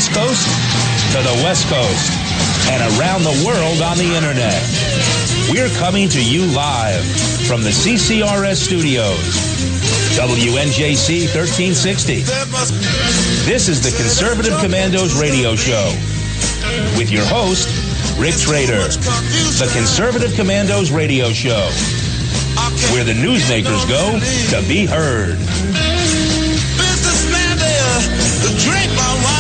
East Coast to the West Coast and around the world on the internet. We're coming to you live from the CCRS studios. WNJC 1360. This is the Conservative Commandos radio show with your host, Rick Trader. The Conservative Commandos radio show, where the newsmakers go to be heard. Businessman there, drink my wine.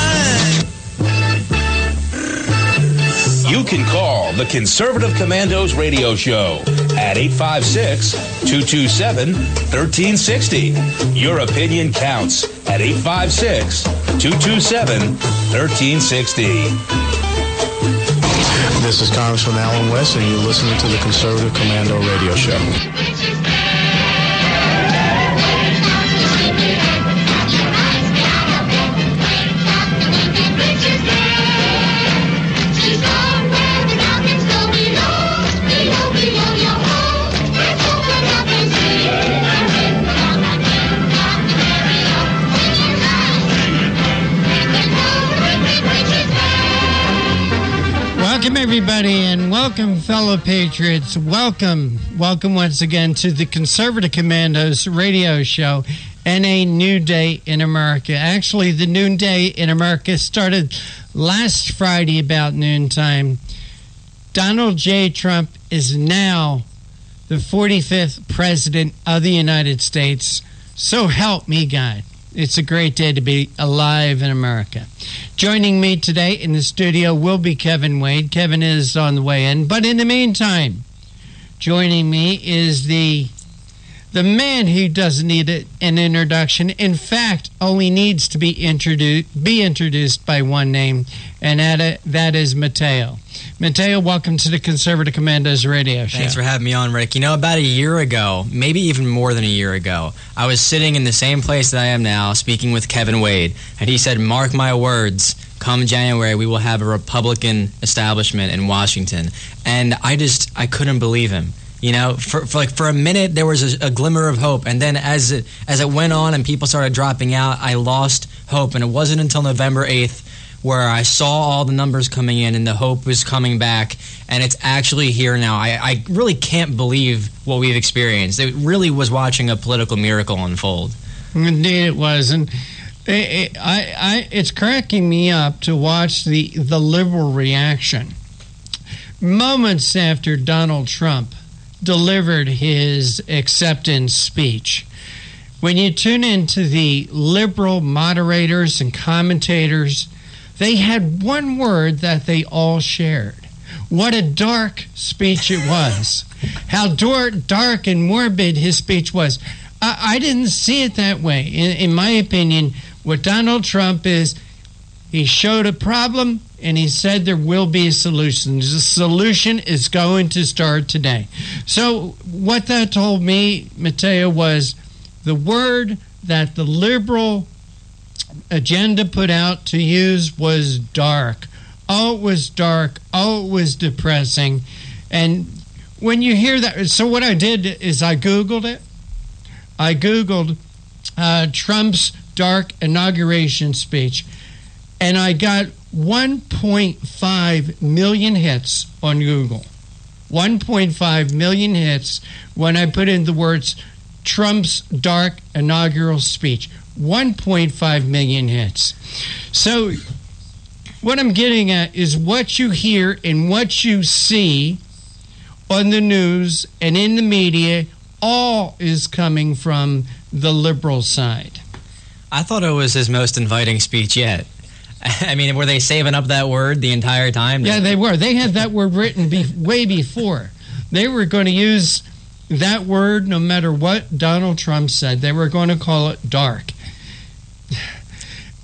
You can call the Conservative Commandos radio show at 856-227-1360. Your opinion counts at 856-227-1360. This is Congressman Alan West, and you're listening to the Conservative Commando radio show. Welcome, everybody, and welcome, fellow patriots. Welcome once again to the Conservative Commandos radio show and a new day in America. Actually, the new day in America started last Friday about noontime. Donald J. Trump is now the 45th president of the United States. So help me God. It's a great day to be alive in America. Joining me today in the studio will be Kevin Wade. Kevin is on the way in. But in the meantime, joining me is the man who doesn't need an introduction. In fact, only needs to be introduced by one name, and that is Mateo. Mateo, welcome to the Conservative Commandos radio show. Thanks for having me on, Rick. You know, about a year ago, maybe even more than a year ago, I was sitting in the same place that I am now, speaking with Kevin Wade, and he said, mark my words, come January, we will have a Republican establishment in Washington. And I couldn't believe him. You know, for a minute, there was a glimmer of hope, and then as it went on and people started dropping out, I lost hope, and it wasn't until November 8th where I saw all the numbers coming in and the hope was coming back, and it's actually here now. I really can't believe what we've experienced. It really was watching a political miracle unfold. Indeed it was, and it's cracking me up to watch the liberal reaction. Moments after Donald Trump delivered his acceptance speech, when you tune into the liberal moderators and commentators, they had one word that they all shared. What a dark speech it was. How dark and morbid his speech was. I didn't see it that way. In my opinion, what Donald Trump is, he showed a problem and he said there will be a solution. The solution is going to start today. So what that told me, Mateo, was the word that the liberal agenda put out to use was dark. Oh, it was dark. Oh, it was depressing. And when you hear that, so what I did is I Googled it. I Googled Trump's dark inauguration speech, and I got 1.5 million hits on Google. 1.5 million hits when I put in the words Trump's dark inaugural speech. 1.5 million hits. So what I'm getting at is what you hear and what you see on the news and in the media, all is coming from the liberal side. I thought it was his most inviting speech yet. I mean, were they saving up that word the entire time? Yeah, they were. They had that word written way before. They were going to use that word no matter what Donald Trump said. They were going to call it dark.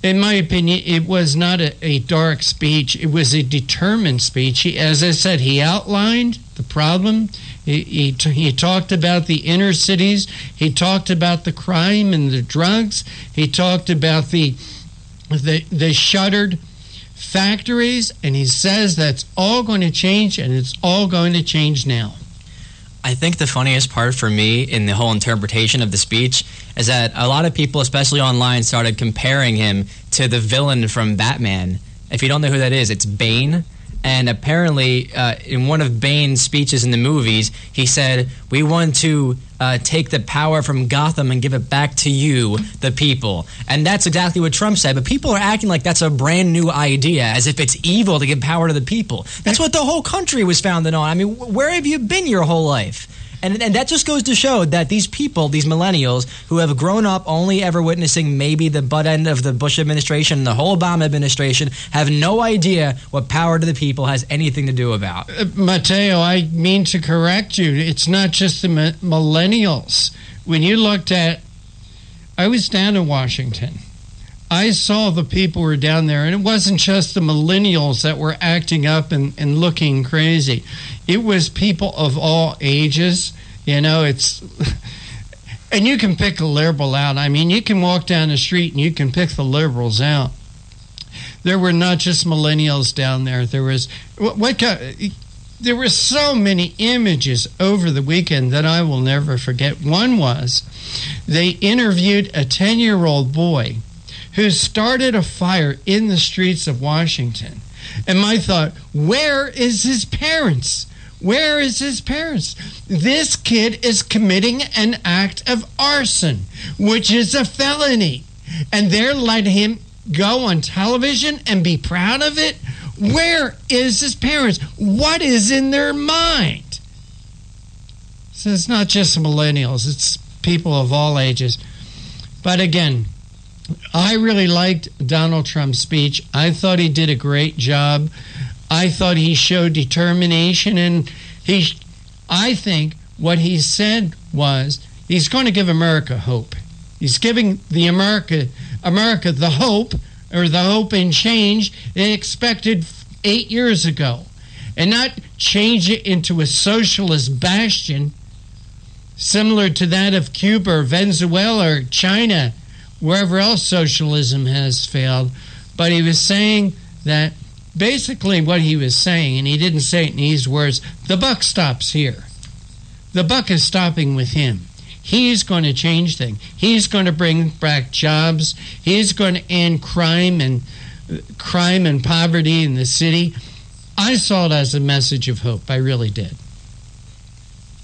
In my opinion, it was not a dark speech. It was a determined speech. As I said, he outlined the problem. He talked about the inner cities. He talked about the crime and the drugs. He talked about the shuttered factories, and he says that's all going to change, and it's all going to change now. I think the funniest part for me in the whole interpretation of the speech is that a lot of people, especially online, started comparing him to the villain from Batman, If you don't know who that is, it's Bane. And apparently, in one of Bane's speeches in the movies, he said, "We want to take the power from Gotham and give it back to you, the people." And that's exactly what Trump said. But people are acting like that's a brand new idea, as if it's evil to give power to the people. That's what the whole country was founded on. I mean, where have you been your whole life? And that just goes to show that these people, these millennials, who have grown up only ever witnessing maybe the butt end of the Bush administration and the whole Obama administration, have no idea what power to the people has anything to do about. Mateo, I mean to correct you. It's not just the millennials. When you looked at, I was down in Washington. I saw the people who were down there, and it wasn't just the millennials that were acting up and looking crazy. It was people of all ages. You know, it's... And you can pick a liberal out. I mean, you can walk down the street and you can pick the liberals out. There were not just millennials down there. There was... There were so many images over the weekend that I will never forget. One was they interviewed a 10-year-old boy who started a fire in the streets of Washington. And my thought, where is his parents? Where is his parents? This kid is committing an act of arson, which is a felony. And they're letting him go on television and be proud of it? Where is his parents? What is in their mind? So it's not just millennials, it's people of all ages. But again, I really liked Donald Trump's speech. I thought he did a great job. I thought he showed determination, and I think what he said was he's going to give America hope. He's giving the America the hope, or the hope and change they expected 8 years ago, and not change it into a socialist bastion similar to that of Cuba or Venezuela or China, wherever else socialism has failed. But he was saying that basically what he was saying, and he didn't say it in these words, the buck stops here. The buck is stopping with him. He's going to change things. He's going to bring back jobs. He's going to end crime and poverty in the city. I saw it as a message of hope. I really did.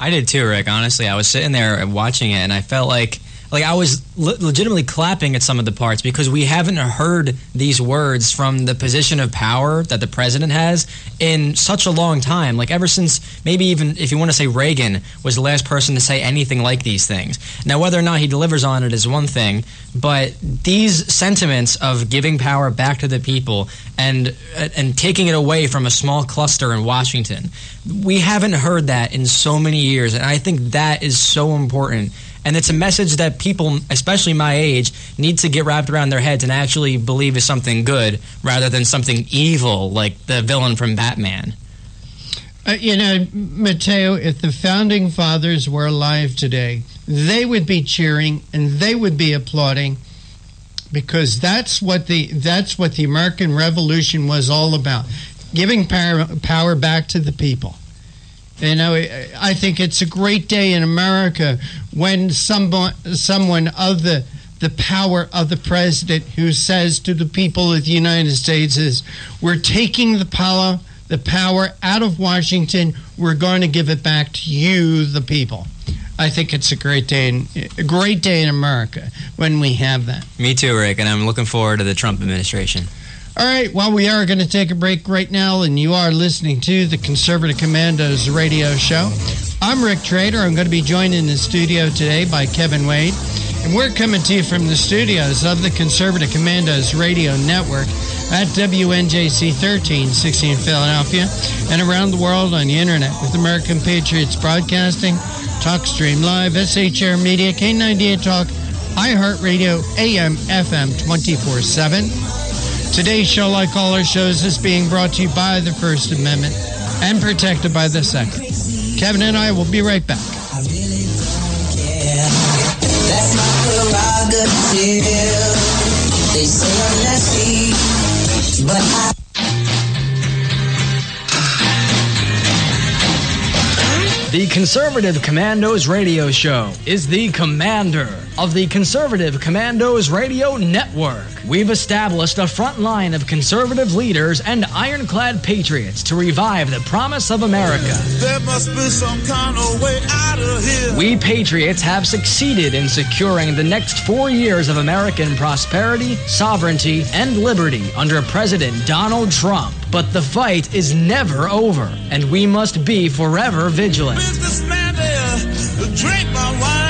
I did too, Rick. Honestly, I was sitting there watching it, and I felt like I was legitimately clapping at some of the parts, because we haven't heard these words from the position of power that the president has in such a long time. Like ever since, maybe even if you want to say Reagan was the last person to say anything like these things. Now, whether or not he delivers on it is one thing, but these sentiments of giving power back to the people and taking it away from a small cluster in Washington, we haven't heard that in so many years, and I think that is so important. And it's a message that people, especially my age, need to get wrapped around their heads and actually believe is something good rather than something evil like the villain from Batman. Mateo, if the Founding Fathers were alive today, they would be cheering and they would be applauding, because that's what the American Revolution was all about, giving power back to the people. You know, I think it's a great day in America when someone of the power of the president who says to the people of the United States is, we're taking the power out of Washington, we're going to give it back to you, the people. I think it's a great day in America when we have that. Me too, Rick, and I'm looking forward to the Trump administration. All right, well, we are going to take a break right now, and you are listening to the Conservative Commandos radio show. I'm Rick Trader. I'm going to be joined in the studio today by Kevin Wade, and we're coming to you from the studios of the Conservative Commandos radio network at WNJC 1360 in Philadelphia and around the world on the internet with American Patriots Broadcasting, TalkStream Live, SHR Media, K98 Talk, iHeartRadio, AM, FM 24/7. Today's show, like all our shows, is being brought to you by the First Amendment and protected by the Second. Kevin and I will be right back. I really don't care. That's my prerogative. They say I'm nasty, but I... The Conservative Commandos radio show is the commander of the Conservative Commandos radio network. We've established a front line of conservative leaders and ironclad patriots to revive the promise of America. There must be some kind of way out of here. We patriots have succeeded in securing the next 4 years of American prosperity, sovereignty, and liberty under President Donald Trump. But the fight is never over, and we must be forever vigilant. Businessman there, drink my wine.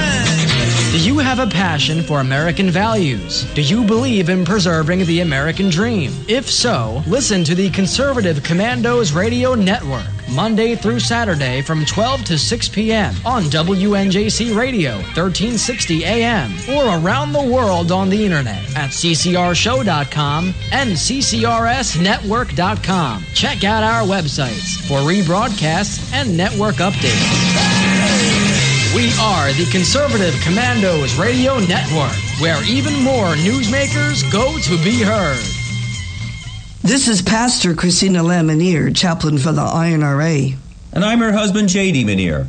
Do you have a passion for American values? Do you believe in preserving the American dream? If so, listen to the Conservative Commandos Radio Network, Monday through Saturday from 12 to 6 p.m. on WNJC Radio, 1360 AM, or around the world on the internet at ccrshow.com and ccrsnetwork.com. Check out our websites for rebroadcasts and network updates. We are the Conservative Commandos Radio Network, where even more newsmakers go to be heard. This is Pastor Christina Lamanier, chaplain for the INRA. And I'm her husband, J.D. Manier.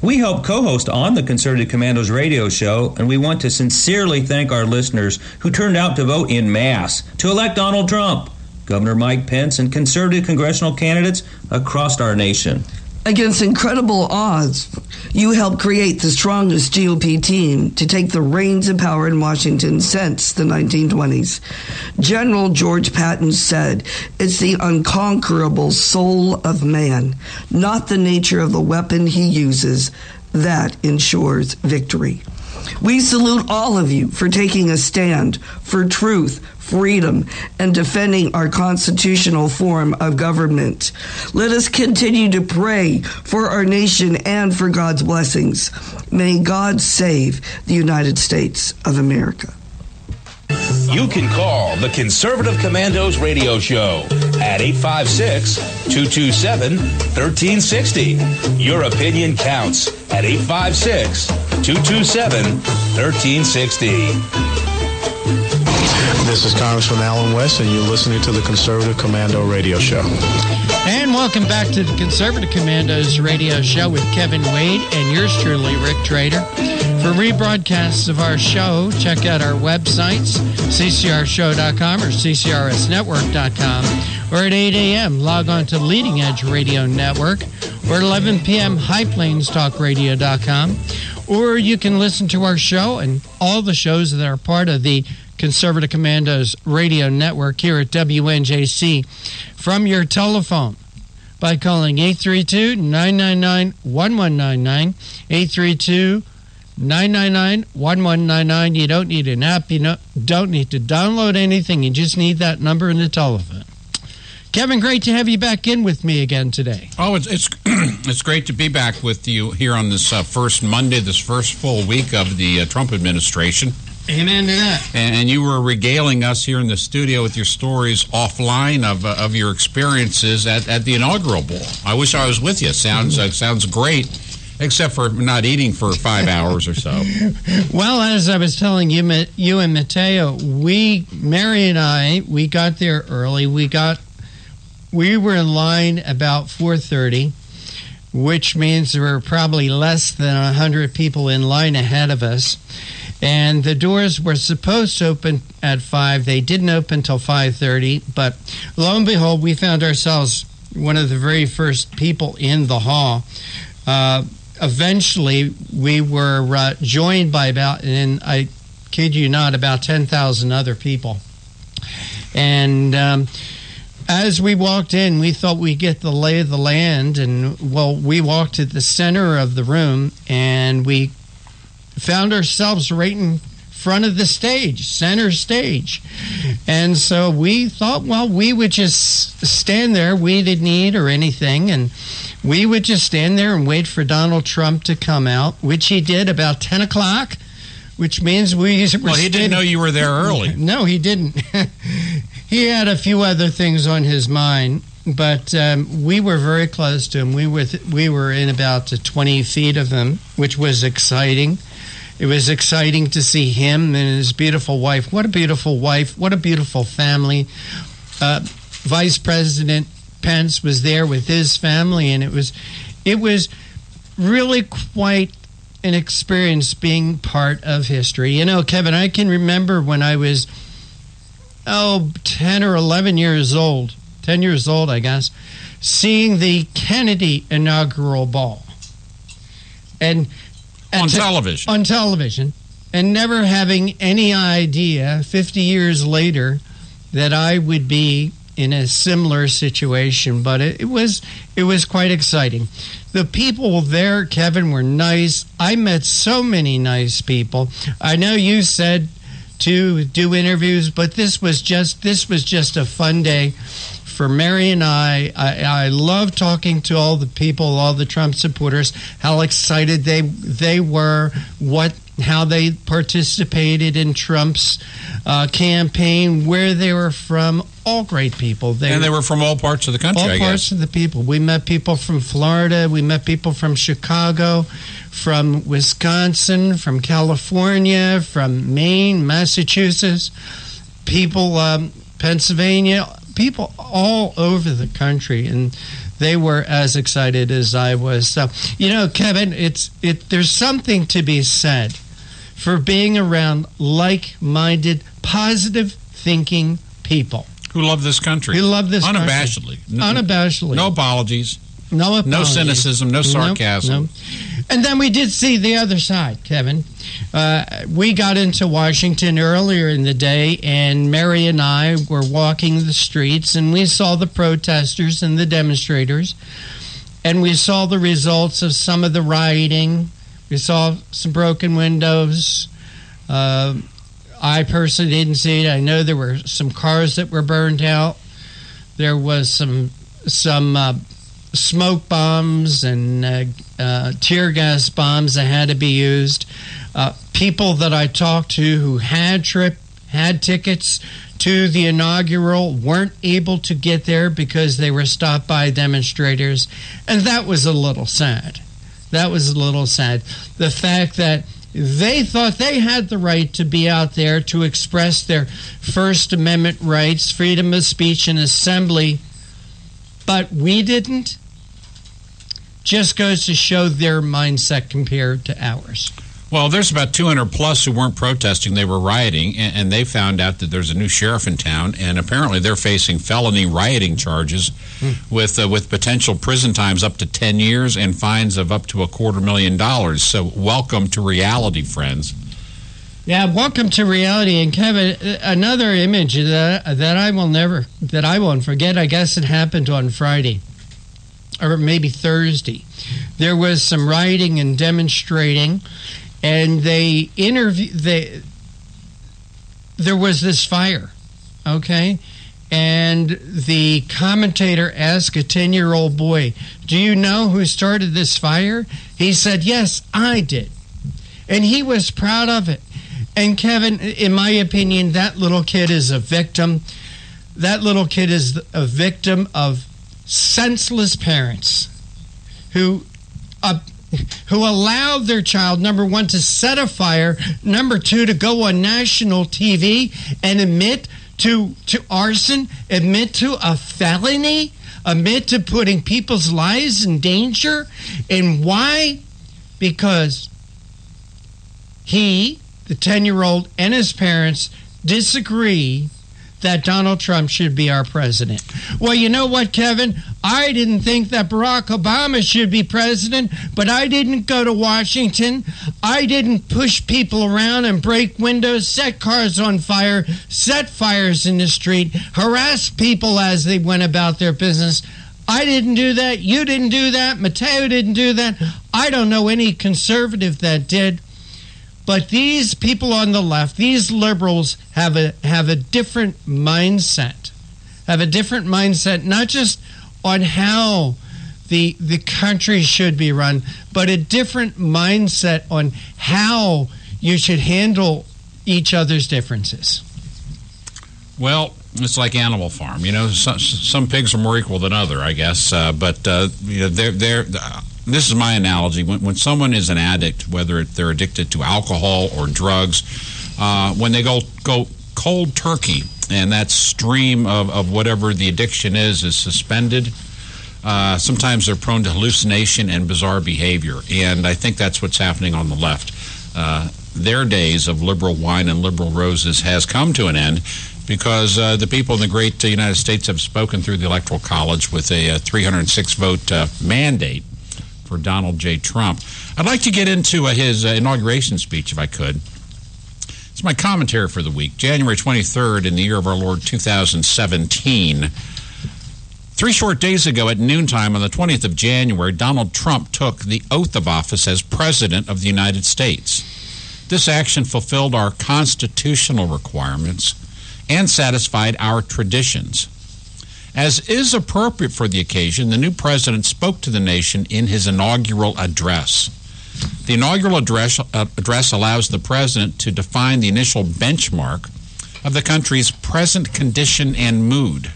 We help co-host on the Conservative Commandos radio show, and we want to sincerely thank our listeners who turned out to vote in mass to elect Donald Trump, Governor Mike Pence, and conservative congressional candidates across our nation. Against incredible odds, you helped create the strongest GOP team to take the reins of power in Washington since the 1920s. General George Patton said, "It's the unconquerable soul of man, not the nature of the weapon he uses, that ensures victory." We salute all of you for taking a stand for truth, freedom, and defending our constitutional form of government. Let us continue to pray for our nation and for God's blessings. May God save the United States of America. You can call the Conservative Commandos radio show at 856-227-1360. Your opinion counts at 856-227-1360. This is Congressman Alan West, and you're listening to the Conservative Commando radio show. And welcome back to the Conservative Commandos radio show with Kevin Wade and yours truly, Rick Trader. For rebroadcasts of our show, check out our websites, ccrshow.com or ccrsnetwork.com, or at 8 a.m., log on to Leading Edge Radio Network, or at 11 p.m., highplanestalkradio.com, or you can listen to our show and all the shows that are part of the Conservative Commandos Radio Network here at WNJC from your telephone by calling 832-999-1199, 832-999-1199. You don't need an app. You don't need to download anything. You just need that number in the telephone. Kevin, great to have you back in with me again today. Oh, it's it's great to be back with you here on this first Monday, this first full week of the Trump administration. Amen to that. And you were regaling us here in the studio with your stories offline of your experiences at the inaugural ball. I wish I was with you. Sounds great, except for not eating for 5 hours or so. Well, as I was telling you and Mateo, Mary and I, we got there early. We were in line about 4:30, which means there were probably less than 100 people in line ahead of us. And the doors were supposed to open at 5. They didn't open until 5:30. But lo and behold, we found ourselves one of the very first people in the hall. Eventually, we were joined by and I kid you not, about 10,000 other people. And as we walked in, we thought we'd get the lay of the land. And, well, we walked to the center of the room, and we found ourselves right in front of the stage, center stage. And so we thought, well, we would just stand there. We didn't eat or anything, and we would just stand there and wait for Donald Trump to come out, which he did about 10 o'clock, which means we were Well, he didn't know you were there early. No, he didn't. He had a few other things on his mind, but we were very close to him. We were in about 20 feet of him, which was exciting. It was exciting to see him and his beautiful wife. What a beautiful wife. What a beautiful family. Vice President Pence was there with his family, and it was really quite an experience being part of history. You know, Kevin, I can remember when I was 10 or 11 years old, 10 years old, I guess, seeing the Kennedy inaugural ball. And on television. On television. And never having any idea 50 years later that I would be in a similar situation. But it was quite exciting. The people there, Kevin, were nice. I met so many nice people. I know you said to do interviews, but this was just a fun day for Mary and I love talking to all the people, all the Trump supporters, how excited they were, how they participated in Trump's campaign, where they were from. All great people. They were from all parts of the country, I guess. All parts of the people. We met people from Florida. We met people from Chicago, from Wisconsin, from California, from Maine, Massachusetts, people, Pennsylvania, people all over the country, and they were as excited as I was. So, you know, Kevin, there's something to be said for being around like-minded, positive-thinking people. Who love this country. Who love this unabashedly. country. Unabashedly. No apologies. No apologies. No cynicism, no sarcasm. No. And then we did see the other side, Kevin. We got into Washington earlier in the day, and Mary and I were walking the streets, and we saw the protesters and the demonstrators, and we saw the results of some of the rioting. We saw some broken windows. I personally didn't see it. I know there were some cars that were burned out. There was some smoke bombs and tear gas bombs that had to be used. People that I talked to who had tickets to the inaugural weren't able to get there because they were stopped by demonstrators, and that was a little sad. The fact that they thought they had the right to be out there to express their First Amendment rights, freedom of speech and assembly, but we didn't. Just goes to show their mindset compared to ours. Well, there's about 200 plus who weren't protesting. They were rioting, and they found out that there's a new sheriff in town, and apparently they're facing felony rioting charges with potential prison times up to 10 years and fines of up to $250,000. So welcome to reality, friends. Yeah, welcome to reality. And Kevin, another image that I won't forget, I guess it happened on Friday or maybe Thursday. There was some rioting and demonstrating, and there was this fire, okay? And the commentator asked a 10-year-old boy, "Do you know who started this fire?" He said, "Yes, I did." And he was proud of it. And Kevin, in my opinion, that little kid is a victim. That little kid is a victim of senseless parents who allowed their child, number one, to set a fire, number two, to go on national TV and admit to arson, admit to a felony, admit to putting people's lives in danger. And why? Because he, the 10-year-old, and his parents disagree that Donald Trump should be our president. Well, you know what, Kevin? I didn't think that Barack Obama should be president, but I didn't go to Washington. I didn't push people around and break windows, set cars on fire, set fires in the street, harass people as they went about their business. I didn't do that. You didn't do that. Mateo didn't do that. I don't know any conservative that did. But these people on the left, these liberals, have a different mindset. Have a different mindset, not just on how the country should be run, but a different mindset on how you should handle each other's differences. Well, it's like Animal Farm. You know, some pigs are more equal than other, I guess. But you know, they're this is my analogy. When someone is an addict, whether they're addicted to alcohol or drugs, when they go cold turkey and that stream of whatever the addiction is suspended, sometimes they're prone to hallucination and bizarre behavior, and I think that's what's happening on the left. Their days of liberal wine and liberal roses has come to an end because the people in the great United States have spoken through the Electoral College with a 306-vote mandate for Donald J. Trump. I'd like to get into his inauguration speech, if I could. It's my commentary for the week, January 23rd in the year of our Lord 2017. 3 short days ago at noontime on the 20th of January, Donald Trump took the oath of office as President of the United States. This action fulfilled our constitutional requirements and satisfied our traditions. As is appropriate for the occasion, the new president spoke to the nation in his inaugural address. The inaugural address allows the president to define the initial benchmark of the country's present condition and mood.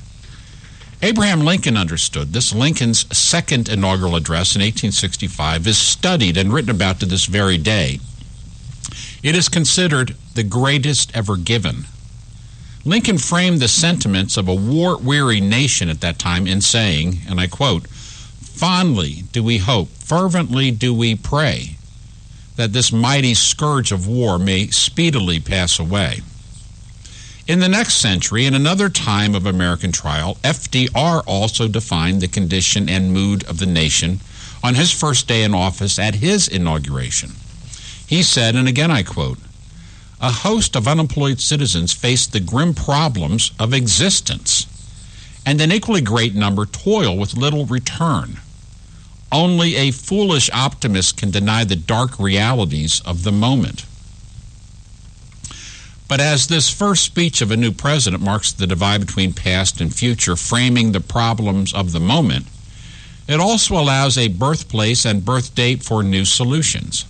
Abraham Lincoln understood this. Lincoln's second inaugural address in 1865 is studied and written about to this very day. It is considered the greatest ever given. Lincoln framed the sentiments of a war-weary nation at that time in saying, and I quote, "Fondly do we hope, fervently do we pray, that this mighty scourge of war may speedily pass away." In the next century, in another time of American trial, FDR also defined the condition and mood of the nation on his first day in office at his inauguration. He said, and again I quote, "A host of unemployed citizens face the grim problems of existence, and an equally great number toil with little return. Only a foolish optimist can deny the dark realities of the moment." But as this first speech of a new president marks the divide between past and future, framing the problems of the moment, it also allows a birthplace and birth date for new solutions.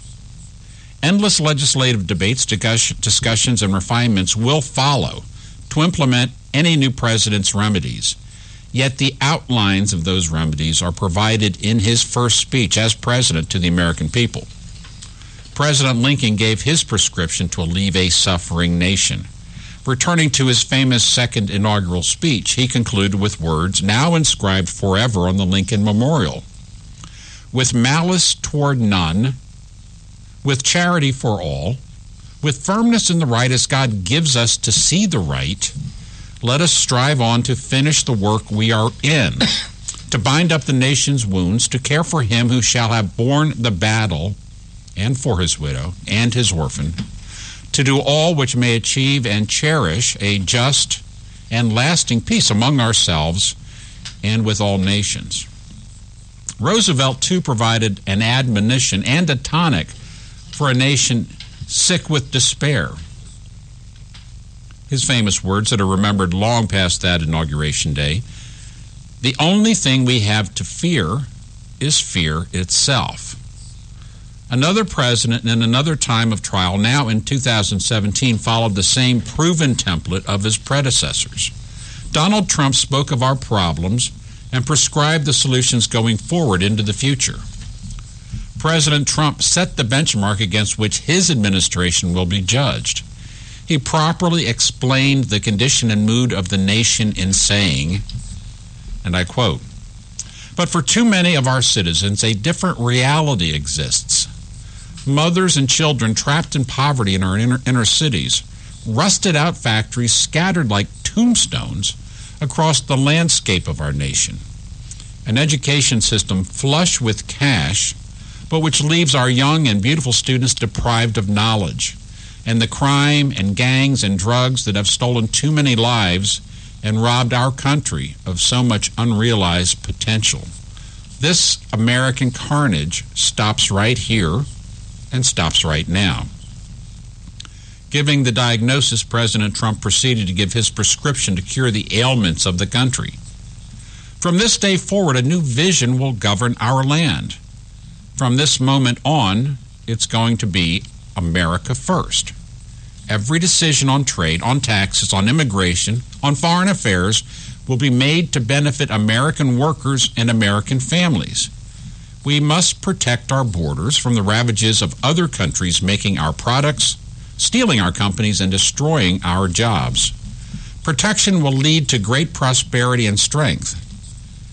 Endless legislative debates, discussions, and refinements will follow to implement any new president's remedies. Yet the outlines of those remedies are provided in his first speech as president to the American people. President Lincoln gave his prescription to alleviate a suffering nation. Returning to his famous second inaugural speech, he concluded with words now inscribed forever on the Lincoln Memorial. "With malice toward none, with charity for all, with firmness in the right as God gives us to see the right, let us strive on to finish the work we are in, to bind up the nation's wounds, to care for him who shall have borne the battle, and for his widow and his orphan, to do all which may achieve and cherish a just and lasting peace among ourselves and with all nations." Roosevelt, too, provided an admonition and a tonic for a nation sick with despair. His famous words that are remembered long past that inauguration day: "The only thing we have to fear is fear itself." Another president in another time of trial, now in 2017, followed the same proven template of his predecessors. Donald Trump spoke of our problems and prescribed the solutions going forward into the future. President Trump set the benchmark against which his administration will be judged. He properly explained the condition and mood of the nation in saying, and I quote, "But for too many of our citizens, a different reality exists. Mothers and children trapped in poverty in our inner cities, rusted-out factories scattered like tombstones across the landscape of our nation, an education system flush with cash, but which leaves our young and beautiful students deprived of knowledge, and the crime and gangs and drugs that have stolen too many lives and robbed our country of so much unrealized potential. This American carnage stops right here and stops right now." Giving the diagnosis, President Trump proceeded to give his prescription to cure the ailments of the country. "From this day forward, a new vision will govern our land. From this moment on, it's going to be America first. Every decision on trade, on taxes, on immigration, on foreign affairs will be made to benefit American workers and American families. We must protect our borders from the ravages of other countries making our products, stealing our companies, and destroying our jobs. Protection will lead to great prosperity and strength."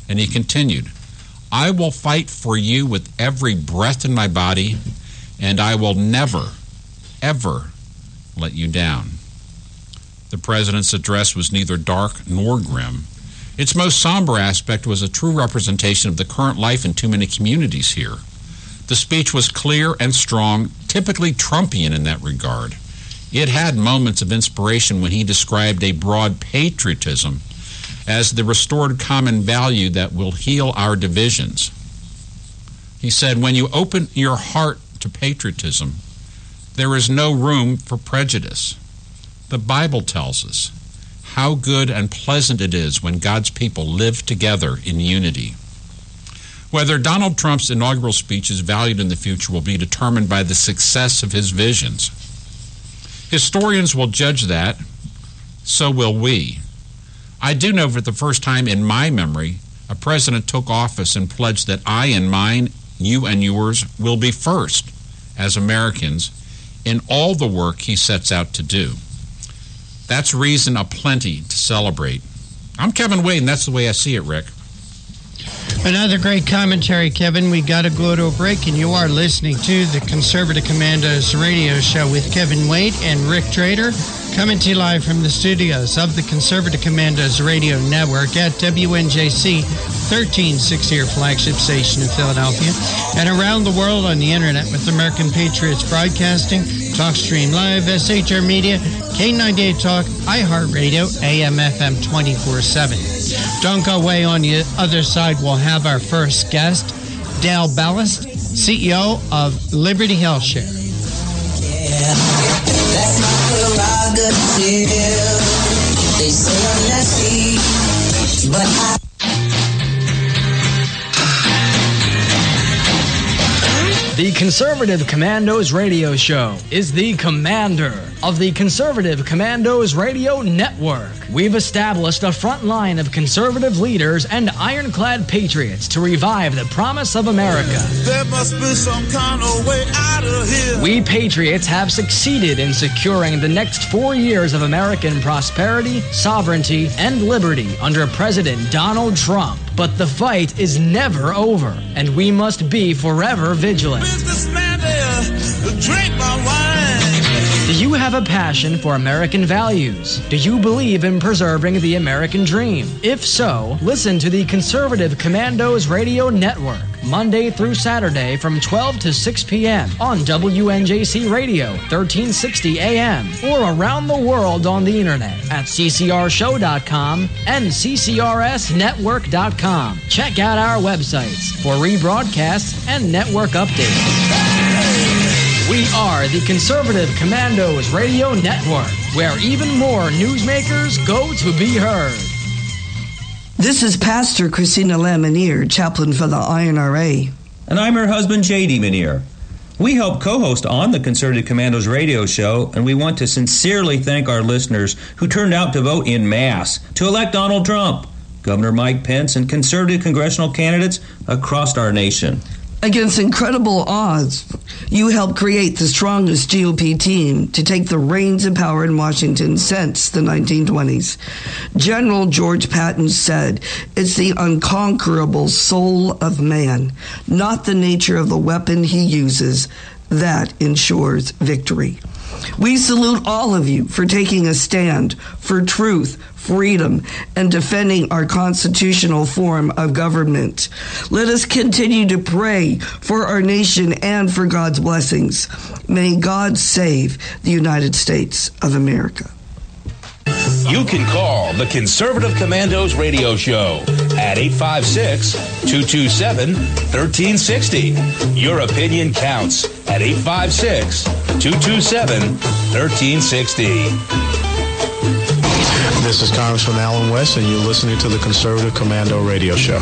And he continued, I will fight for you with every breath in my body, and I will never, ever let you down. The president's address was neither dark nor grim. Its most somber aspect was a true representation of the current life in too many communities here. The speech was clear and strong, typically Trumpian in that regard. It had moments of inspiration when he described a broad patriotism as the restored common value that will heal our divisions. He said, when you open your heart to patriotism, there is no room for prejudice. The Bible tells us how good and pleasant it is when God's people live together in unity. Whether Donald Trump's inaugural speech is valued in the future will be determined by the success of his visions. Historians will judge that, so will we. I do know for the first time in my memory, a president took office and pledged that I and mine, you and yours, will be first as Americans in all the work he sets out to do. That's reason aplenty to celebrate. I'm Kevin Wade, and that's the way I see it, Rick. Another great commentary, Kevin. We got to go to a break, and you are listening to the Conservative Commandos radio show with Kevin Wade and Rick Trader, coming to you live from the studios of the Conservative Commandos radio network at WNJC 1360, your flagship station in Philadelphia, and around the world on the internet with American Patriots Broadcasting, TalkStream Live, SHR Media, K98 Talk, iHeartRadio, AM, FM 24/7. Don't go away. On the other side, we'll have our first guest, Dale Ballast, CEO of Liberty Health Share. Yeah, that's my prerogative. They say I'm nasty, but I... The Conservative Commandos radio show is the commander of the Conservative Commandos radio network. We've established a front line of conservative leaders and ironclad patriots to revive the promise of America. There must be some kind of way out of here. We patriots have succeeded in securing the next 4 years of American prosperity, sovereignty, and liberty under President Donald Trump. But the fight is never over, and we must be forever vigilant. Businessman there, drink my wine. Do you have a passion for American values? Do you believe in preserving the American dream? If so, listen to the Conservative Commandos Radio Network, Monday through Saturday from 12 to 6 p.m. on WNJC Radio, 1360 AM, or around the world on the internet at ccrshow.com and ccrsnetwork.com. Check out our websites for rebroadcasts and network updates. We are the Conservative Commandos Radio Network, where even more newsmakers go to be heard. This is Pastor Christina Lamanier, chaplain for the INRA. And I'm her husband, J.D. Manier. We help co-host on the Conservative Commandos radio show, and we want to sincerely thank our listeners who turned out to vote en masse to elect Donald Trump, Governor Mike Pence, and conservative congressional candidates across our nation. Against incredible odds, you helped create the strongest GOP team to take the reins of power in Washington since the 1920s. General George Patton said, "It's the unconquerable soul of man, not the nature of the weapon he uses, that ensures victory." We salute all of you for taking a stand for truth, freedom, and defending our constitutional form of government. Let us continue to pray for our nation and for God's blessings. May God save the United States of America. You can call the Conservative Commandos radio show at 856-227-1360. Your opinion counts at 856-227-1360. This is Congressman Alan West, and you're listening to the Conservative Commando radio show.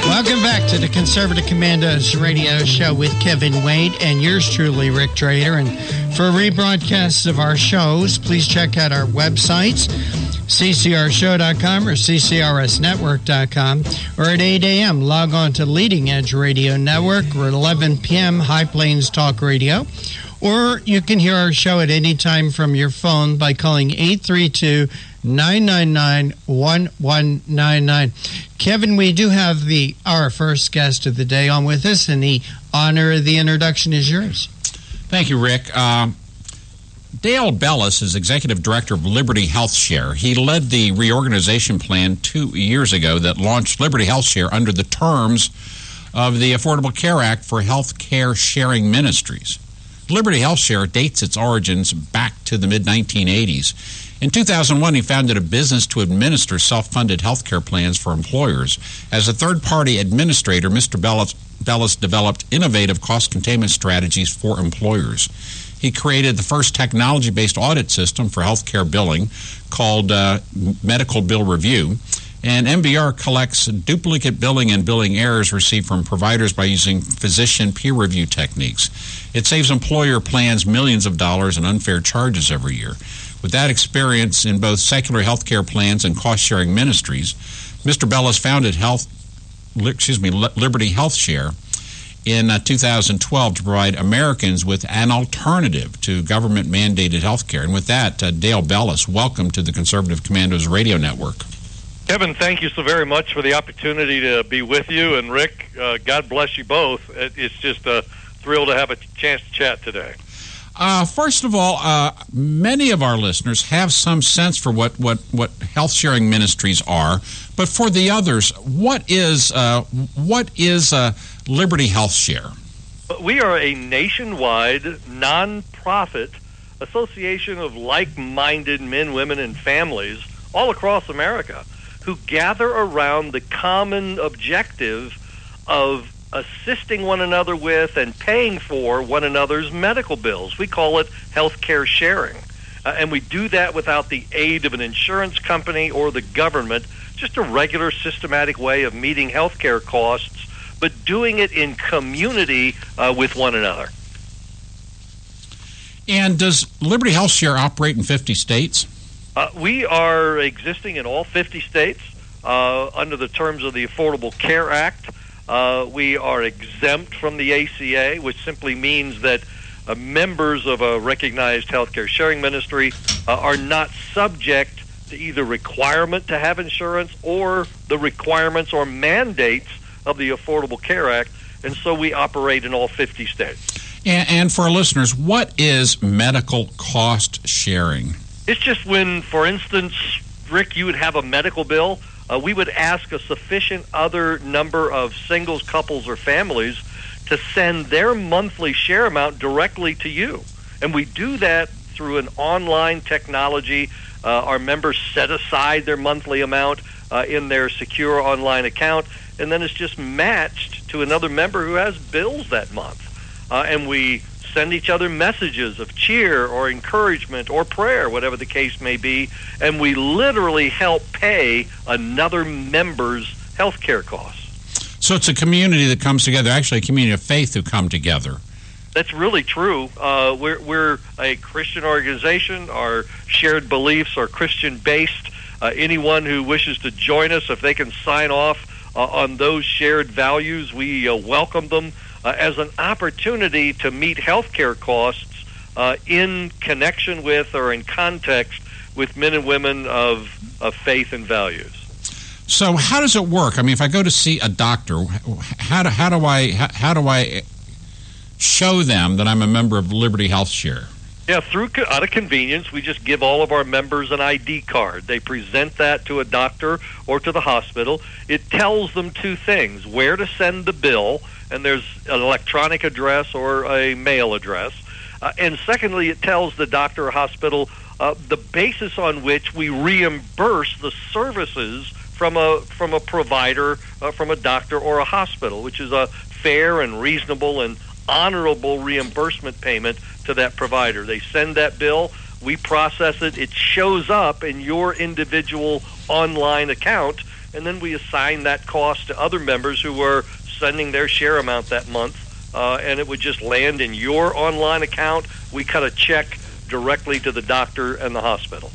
Welcome back to the Conservative Commandos radio show with Kevin Wade and yours truly, Rick Trader. And for rebroadcasts of our shows, please check out our websites, ccrshow.com or ccrsnetwork.com, or at 8 a.m. log on to Leading Edge Radio Network, or at 11 p.m. High Plains Talk Radio. Or you can hear our show at any time from your phone by calling 999-1199. Kevin, we do have our first guest of the day on with us, and the honor of the introduction is yours. Thank you, Rick. Dale Bellis is Executive Director of Liberty Health Share. He led the reorganization plan 2 years ago that launched Liberty Health Share under the terms of the Affordable Care Act for health care sharing ministries. Liberty Health Share dates its origins back to the mid-1980s. In 2001, he founded a business to administer self-funded health care plans for employers. As a third-party administrator, Mr. Bellis developed innovative cost containment strategies for employers. He created the first technology-based audit system for healthcare billing called Medical Bill Review. And MBR collects duplicate billing and billing errors received from providers by using physician peer review techniques. It saves employer plans millions of dollars in unfair charges every year. With that experience in both secular healthcare plans and cost-sharing ministries, Mr. Bellis founded Liberty Health Share in 2012 to provide Americans with an alternative to government-mandated health care. And with that, Dale Bellis, welcome to the Conservative Commandos Radio Network. Kevin, thank you so very much for the opportunity to be with you. And Rick, God bless you both. It's just a thrill to have a chance to chat today. First of all, many of our listeners have some sense for what health sharing ministries are, but for the others, what is Liberty Health Share? We are a nationwide non-profit association of like-minded men, women, and families all across America who gather around the common objective of assisting one another with and paying for one another's medical bills. We call it healthcare sharing. And we do that without the aid of an insurance company or the government, just a regular systematic way of meeting healthcare costs, but doing it in community with one another. And does Liberty Health Share operate in 50 states? We are existing in all 50 states under the terms of the Affordable Care Act. We are exempt from the ACA, which simply means that members of a recognized healthcare sharing ministry are not subject to either requirement to have insurance or the requirements or mandates of the Affordable Care Act, and so we operate in all 50 states. And for our listeners, what is medical cost sharing? It's just when, for instance, Rick, you would have a medical bill, we would ask a sufficient other number of singles, couples, or families to send their monthly share amount directly to you. And we do that through an online technology. Our members set aside their monthly amount in their secure online account, and then it's just matched to another member who has bills that month. And we send each other messages of cheer or encouragement or prayer, whatever the case may be, and we literally help pay another member's health care costs. So it's a community that comes together, actually a community of faith who come together. That's really true. We're a Christian organization. Our shared beliefs are Christian-based. Anyone who wishes to join us, if they can sign off on those shared values, we welcome them as an opportunity to meet healthcare costs in connection with or in context with men and women of faith and values. So how does it work? I mean, if I go to see a doctor, how do I show them that I'm a member of Liberty Health Share? Yeah, out of convenience, we just give all of our members an ID card. They present that to a doctor or to the hospital. It tells them two things: where to send the bill, and there's an electronic address or a mail address. And secondly, it tells the doctor or hospital the basis on which we reimburse the services from a provider, from a doctor or a hospital, which is a fair and reasonable and honorable reimbursement payment to that provider. They send that bill, we process it, it shows up in your individual online account, and then we assign that cost to other members who are sending their share amount that month, and it would just land in your online account. We cut a check directly to the doctor and the hospital.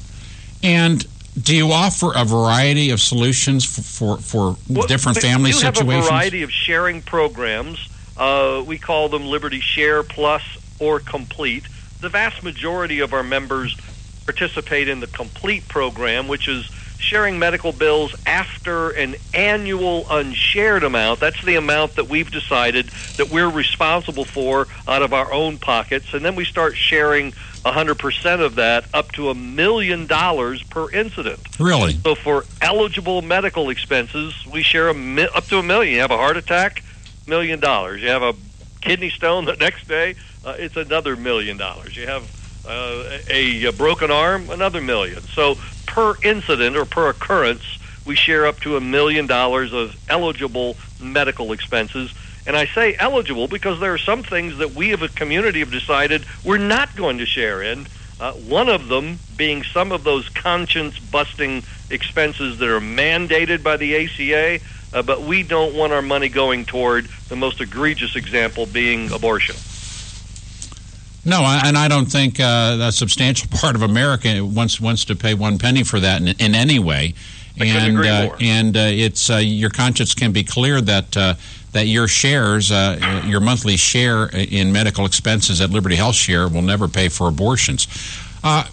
And do you offer a variety of solutions for different family situations? We have a variety of sharing programs. We call them Liberty Share Plus or Complete. The vast majority of our members participate in the Complete program, which is sharing medical bills after an annual unshared amount. That's the amount that we've decided that we're responsible for out of our own pockets, and then we start sharing 100% of that up to $1 million per incident. Really? So for eligible medical expenses, we share up to $1 million. You have a heart attack, $1 million. You have a kidney stone the next day, it's another $1 million. You have a broken arm, another $1 million. So per incident or per occurrence, we share up to $1 million of eligible medical expenses. And I say eligible because there are some things that we as a community have decided we're not going to share in. One of them being some of those conscience-busting expenses that are mandated by the ACA, but we don't want our money going toward the most egregious example being abortion. No, and I don't think a substantial part of America wants to pay one penny for that in any way. And it's your conscience can be clear that your shares, your monthly share in medical expenses at Liberty Health Share will never pay for abortions. How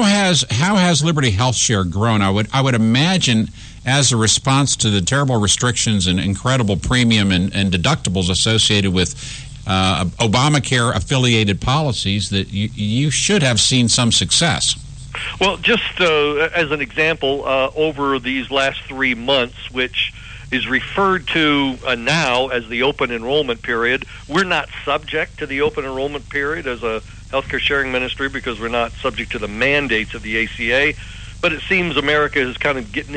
has Liberty Health Share grown? I would imagine as a response to the terrible restrictions and incredible premium and deductibles associated with Obamacare affiliated policies that you should have seen some success. Well, just as an example, over these last 3 months, which is referred to now as the open enrollment period, we're not subject to the open enrollment period as a healthcare sharing ministry because we're not subject to the mandates of the ACA. But it seems America has kind of gotten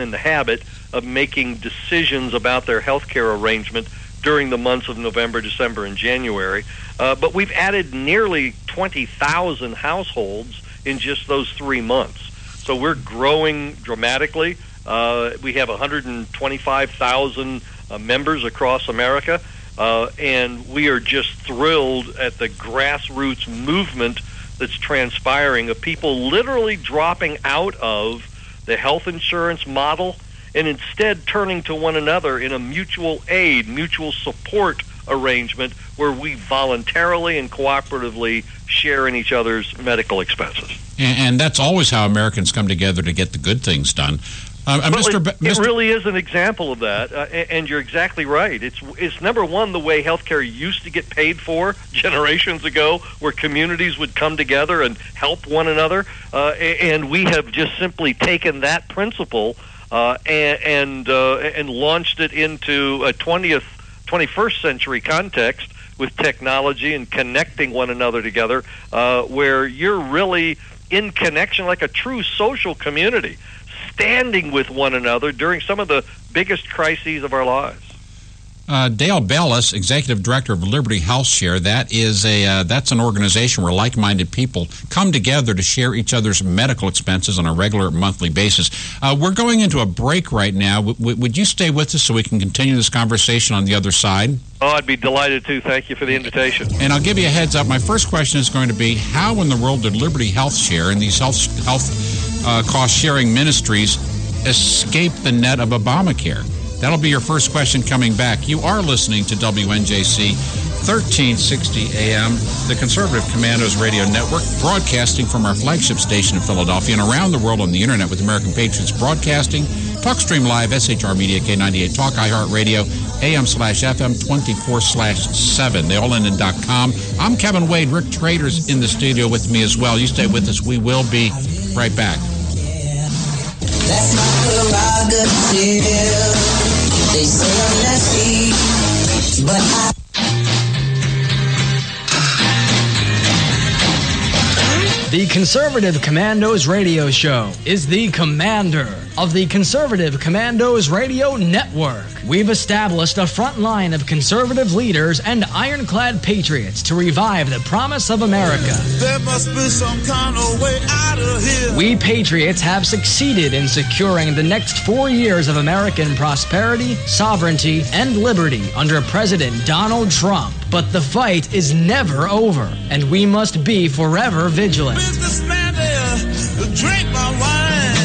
in the habit of making decisions about their healthcare arrangement during the months of November, December, and January. But we've added nearly 20,000 households in just those 3 months. So we're growing dramatically. We have 125,000 members across America, and we are just thrilled at the grassroots movement that's transpiring of people literally dropping out of the health insurance model and instead turning to one another in a mutual aid, mutual support arrangement where we voluntarily and cooperatively share in each other's medical expenses. And that's always how Americans come together to get the good things done. It really is an example of that, and you're exactly right. It's number one, the way healthcare used to get paid for generations ago, where communities would come together and help one another, and we have just simply taken that principle and launched it into a 21st century context with technology and connecting one another together, where you're really in connection like a true social community, standing with one another during some of the biggest crises of our lives. Dale Bellis, Executive Director of Liberty Health Share, that's an organization where like-minded people come together to share each other's medical expenses on a regular monthly basis. We're going into a break right now. Would you stay with us so we can continue this conversation on the other side? Oh, I'd be delighted to. Thank you for the invitation. And I'll give you a heads up. My first question is going to be, how in the world did Liberty Health Share and these health cost-sharing ministries escape the net of Obamacare? That'll be your first question coming back. You are listening to WNJC 1360 AM, the Conservative Commandos Radio Network, broadcasting from our flagship station in Philadelphia and around the world on the Internet with American Patriots Broadcasting, TalkStream Live, SHR Media, K98 Talk, iHeartRadio, AM/FM 24/7. They all end in .com. I'm Kevin Wade. Rick Trader's in the studio with me as well. You stay with us. We will be right back. That's my prerogative. They say I'm nasty, but The Conservative Commandos Radio Show is the commander of the Conservative Commandos Radio Network. We've established a front line of conservative leaders and ironclad patriots to revive the promise of America. There must be some kind of way out of here. We patriots have succeeded in securing the next 4 years of American prosperity, sovereignty, and liberty under President Donald Trump. But the fight is never over, and we must be forever vigilant. Businessman there, drink my wine.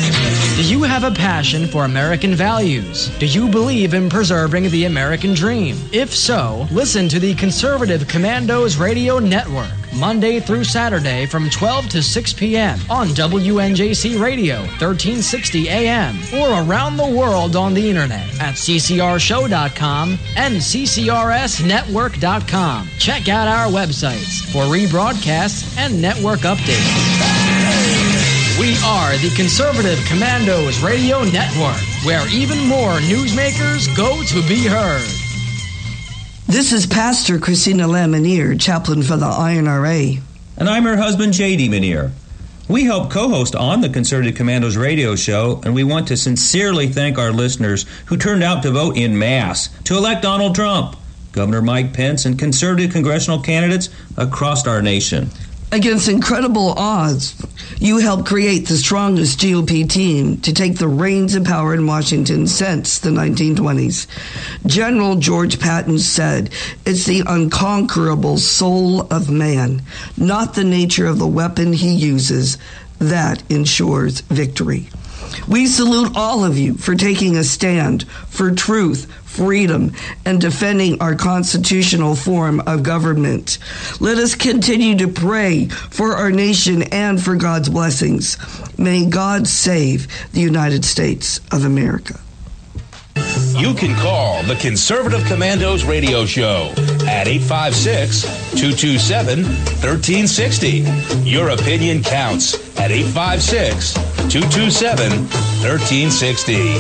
Do you have a passion for American values? Do you believe in preserving the American dream? If so, listen to the Conservative Commandos Radio Network, Monday through Saturday from 12 to 6 p.m. on WNJC Radio, 1360 AM, or around the world on the internet at ccrshow.com and ccrsnetwork.com. Check out our websites for rebroadcasts and network updates. We are the Conservative Commandos Radio Network, where even more newsmakers go to be heard. This is Pastor Christina Lamanier, chaplain for the INRA. And I'm her husband, J.D. Manier. We help co-host on the Conservative Commandos radio show, and we want to sincerely thank our listeners who turned out to vote en masse to elect Donald Trump, Governor Mike Pence, and conservative congressional candidates across our nation. Against incredible odds, you helped create the strongest GOP team to take the reins of power in Washington since the 1920s. General George Patton said, "It's the unconquerable soul of man, not the nature of the weapon he uses, that ensures victory." We salute all of you for taking a stand for truth, freedom, and defending our constitutional form of government. Let us continue to pray for our nation and for God's blessings. May God save the United States of America. You can call the Conservative Commandos radio show at 856-227-1360. Your opinion counts at 856-227-1360.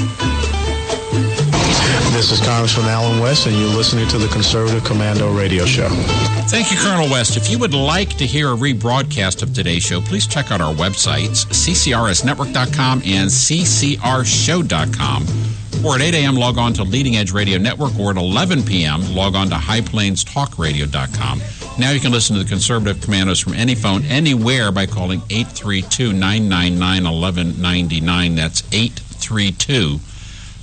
This is Congressman Alan West, and you're listening to the Conservative Commando radio show. Thank you, Colonel West. If you would like to hear a rebroadcast of today's show, please check out our websites, ccrsnetwork.com and ccrshow.com. Or at 8 a.m., log on to Leading Edge Radio Network, or at 11 p.m., log on to highplains.talkradio.com. Now you can listen to the Conservative Commandos from any phone, anywhere, by calling 832-999-1199. That's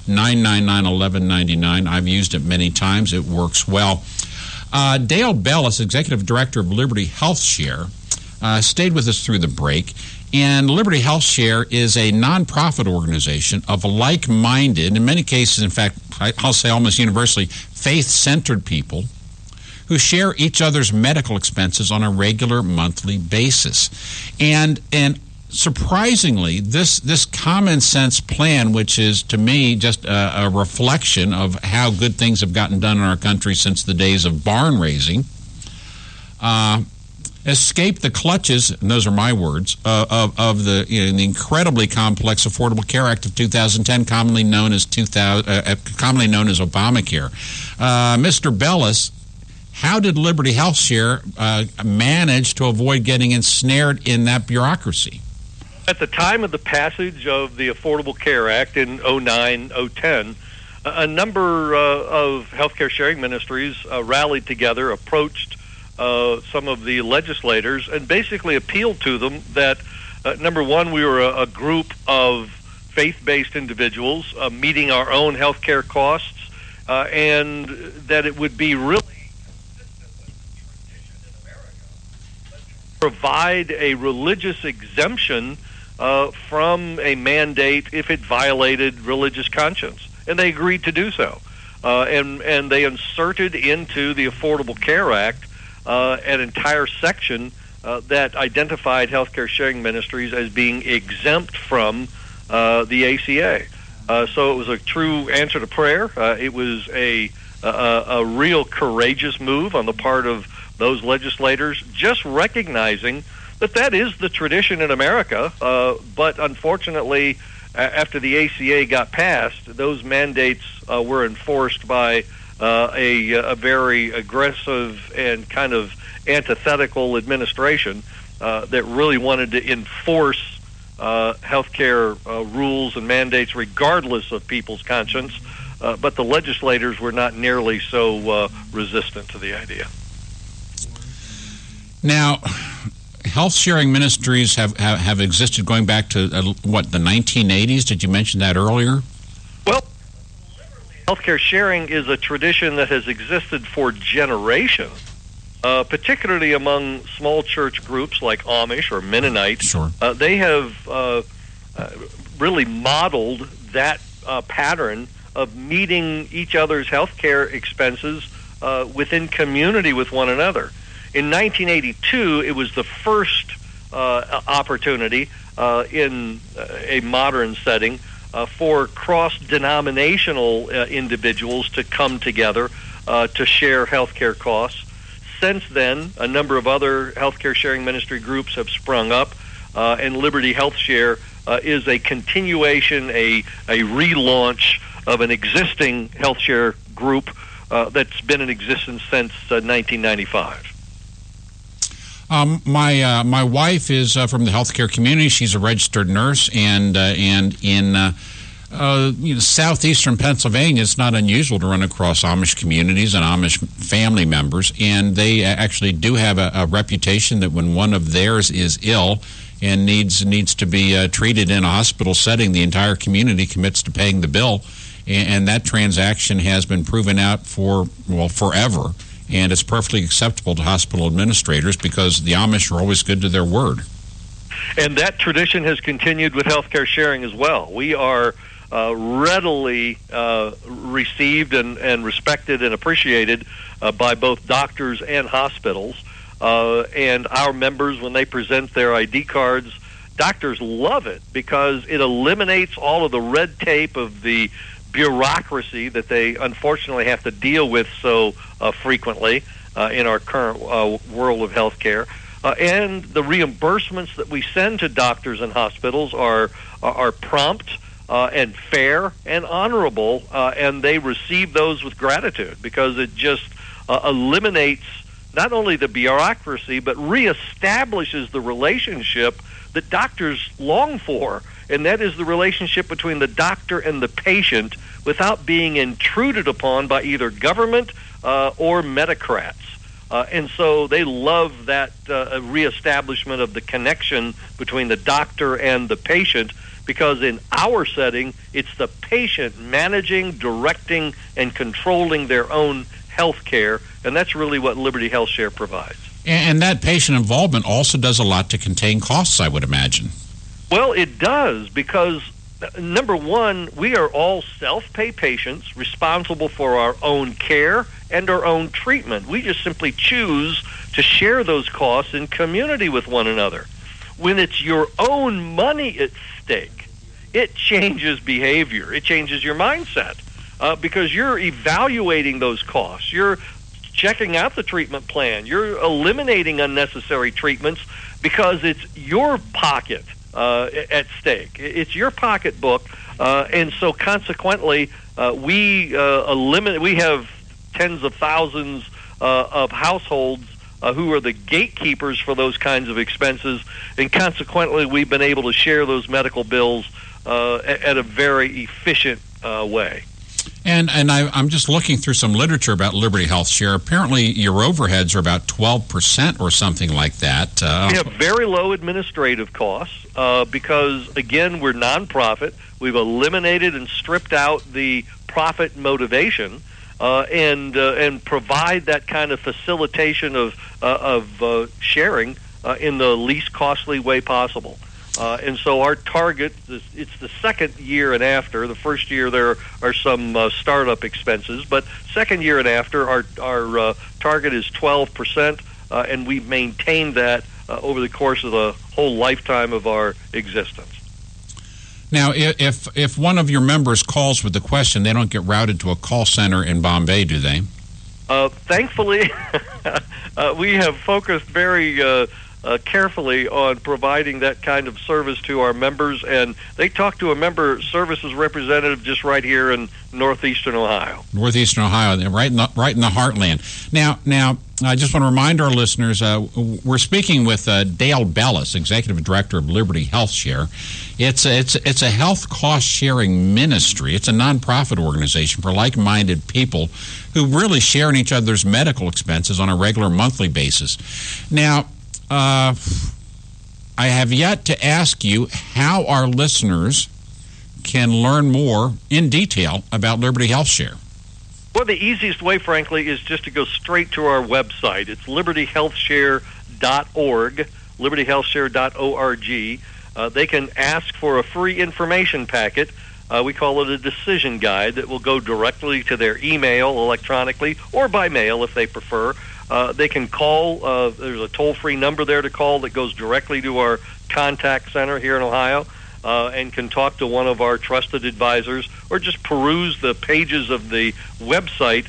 832-999-1199. I've used it many times. It works well. Dale Bellis, Executive Director of Liberty Health Share, stayed with us through the break. And Liberty Health Share is a nonprofit organization of like-minded, in many cases, in fact, I'll say almost universally, faith-centered people who share each other's medical expenses on a regular monthly basis. And surprisingly, this common sense plan, which is to me just a reflection of how good things have gotten done in our country since the days of barn raising, escaped the clutches, and those are my words, of the incredibly complex Affordable Care Act of 2010, commonly known as Obamacare. Mr. Bellis, how did Liberty Health Share manage to avoid getting ensnared in that bureaucracy? At the time of the passage of the Affordable Care Act in 2009-2010, a number of healthcare sharing ministries rallied together, approached some of the legislators, and basically appealed to them that, number one, we were a group of faith-based individuals meeting our own health care costs, and that it would be really provide a religious exemption from a mandate if it violated religious conscience. And they agreed to do so. And they inserted into the Affordable Care Act an entire section that identified healthcare sharing ministries as being exempt from the ACA. So it was a true answer to prayer. It was a real courageous move on the part of those legislators, just recognizing that is the tradition in America. But unfortunately, after the ACA got passed, those mandates were enforced by a very aggressive and kind of antithetical administration that really wanted to enforce healthcare rules and mandates regardless of people's conscience. But the legislators were not nearly so resistant to the idea. Now, health sharing ministries have existed going back to, the 1980s? Did you mention that earlier? Well, healthcare sharing is a tradition that has existed for generations, particularly among small church groups like Amish or Mennonite. Sure. They have really modeled that pattern of meeting each other's health care expenses within community with one another. In 1982, it was the first opportunity in a modern setting for cross-denominational individuals to come together to share healthcare costs. Since then, a number of other healthcare sharing ministry groups have sprung up, and Liberty Health Share is a continuation, a relaunch of an existing health share group that's been in existence since 1995. My wife is from the healthcare community. She's a registered nurse, and in southeastern Pennsylvania, it's not unusual to run across Amish communities and Amish family members, and they actually do have a reputation that when one of theirs is ill and needs to be treated in a hospital setting, the entire community commits to paying the bill, and that transaction has been proven out for forever. And it's perfectly acceptable to hospital administrators because the Amish are always good to their word. And that tradition has continued with healthcare sharing as well. We are readily received and respected and appreciated by both doctors and hospitals. And our members, when they present their ID cards, doctors love it because it eliminates all of the red tape of the bureaucracy that they unfortunately have to deal with so frequently in our current world of healthcare. And the reimbursements that we send to doctors and hospitals are prompt and fair and honorable, and they receive those with gratitude because it just eliminates not only the bureaucracy but reestablishes the relationship that doctors long for, and that is the relationship between the doctor and the patient without being intruded upon by either government or medocrats. And so they love that reestablishment of the connection between the doctor and the patient, because in our setting, it's the patient managing, directing, and controlling their own health care, and that's really what Liberty Health Share provides. And that patient involvement also does a lot to contain costs, I would imagine. Well, it does, because number one, we are all self-pay patients responsible for our own care and our own treatment. We just simply choose to share those costs in community with one another. When it's your own money at stake, it changes behavior. It changes your mindset because you're evaluating those costs. You're checking out the treatment plan. You're eliminating unnecessary treatments because it's your pocket at stake. It's your pocketbook, and so consequently, we have tens of thousands of households who are the gatekeepers for those kinds of expenses, and consequently, we've been able to share those medical bills at a very efficient way. And I'm just looking through some literature about Liberty Health Share. Apparently, your overheads are about 12% or something like that. We have very low administrative costs because, again, we're nonprofit. We've eliminated and stripped out the profit motivation and provide that kind of facilitation of sharing in the least costly way possible. And so our target, it's the second year and after. The first year there are some startup expenses, but second year and after, our target is 12%, and we've maintained that over the course of the whole lifetime of our existence. Now, if one of your members calls with a question, they don't get routed to a call center in Bombay, do they? Thankfully, we have focused very carefully on providing that kind of service to our members, and they talk to a member services representative just right here in northeastern Ohio. Northeastern Ohio, right in the heartland. Now, I just want to remind our listeners, we're speaking with Dale Bellis, Executive Director of Liberty Health Share. It's a health cost sharing ministry. It's a nonprofit organization for like-minded people who really share in each other's medical expenses on a regular monthly basis. Now, I have yet to ask you how our listeners can learn more in detail about Liberty Health Share. Well, the easiest way, frankly, is just to go straight to our website. It's libertyhealthshare.org, libertyhealthshare.org. they can ask for a free information packet. We call it a decision guide that will go directly to their email electronically or by mail if they prefer. They can call. There's a toll-free number there to call that goes directly to our contact center here in Ohio, and can talk to one of our trusted advisors or just peruse the pages of the website,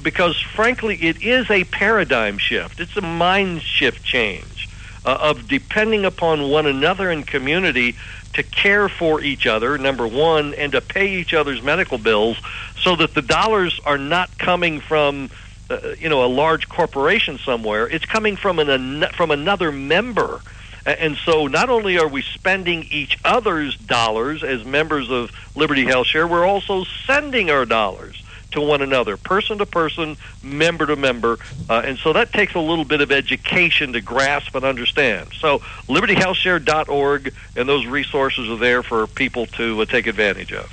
because, frankly, it is a paradigm shift. It's a mind shift change of depending upon one another in community to care for each other, number one, and to pay each other's medical bills so that the dollars are not coming from a large corporation somewhere. It's coming from another member. And so not only are we spending each other's dollars as members of Liberty Health Share, we're also sending our dollars to one another, person to person, member to member. And so that takes a little bit of education to grasp and understand. So libertyhealthshare.org, and those resources are there for people to take advantage of.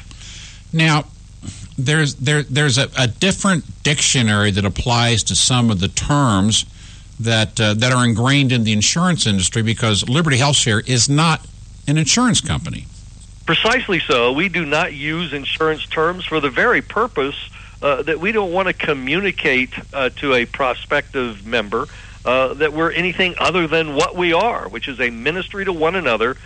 Now, there's a different dictionary that applies to some of the terms that are ingrained in the insurance industry, because Liberty Health Share is not an insurance company. Precisely so. We do not use insurance terms for the very purpose that we don't want to communicate to a prospective member that we're anything other than what we are, which is a ministry to one another,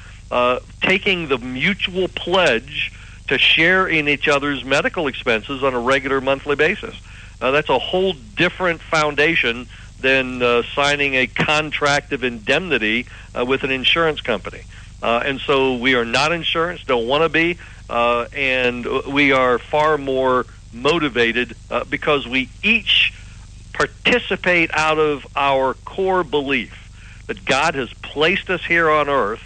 taking the mutual pledge to share in each other's medical expenses on a regular monthly basis. That's a whole different foundation than signing a contract of indemnity with an insurance company. And so we are not insurance, don't want to be, and we are far more motivated because we each participate out of our core belief that God has placed us here on earth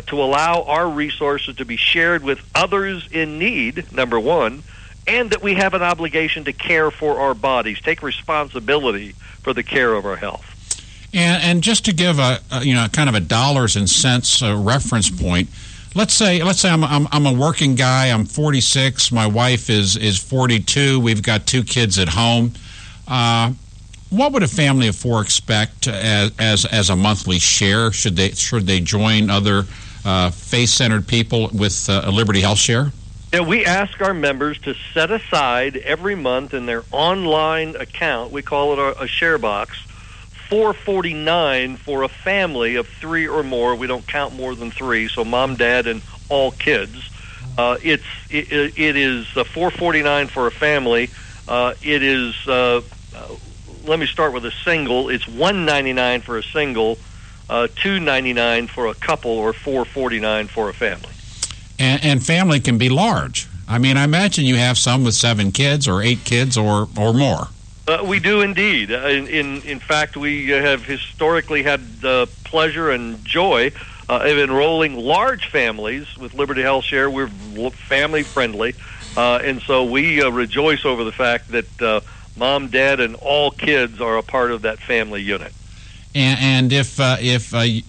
to allow our resources to be shared with others in need, number one, and that we have an obligation to care for our bodies, take responsibility for the care of our health. And just to give a kind of a dollars and cents reference point, let's say I'm a working guy. I'm 46. My wife is 42. We've got 2 kids at home. What would a family of 4 expect as a monthly share? Should they join other faith-centered people with a Liberty Health Share? Yeah, we ask our members to set aside every month in their online account, we call it a share box, $4.49 for a family of 3 or more. We don't count more than 3, so mom, dad, and all kids. It is $4.49 for a family. It is let me start with a single. It's $1.99 for a single, $2.99 for a couple, or $4.49 for a family. And family can be large. I mean, I imagine you have some with 7 kids or 8 kids or more. We do indeed. In fact, we have historically had the pleasure and joy of enrolling large families with Liberty Health Share. We're family friendly, and so we rejoice over the fact that mom, dad, and all kids are a part of that family unit. And if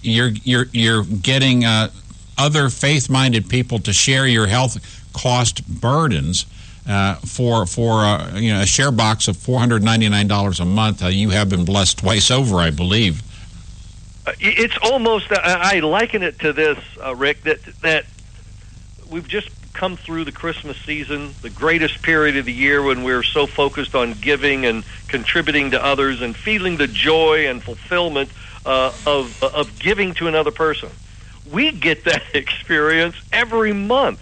you're getting other faith-minded people to share your health cost burdens for a share box of $499 a month, you have been blessed twice over, I believe. It's almost, I liken it to this, Rick, that we've just come through the Christmas season, the greatest period of the year when we're so focused on giving and contributing to others and feeling the joy and fulfillment of giving to another person. We get that experience every month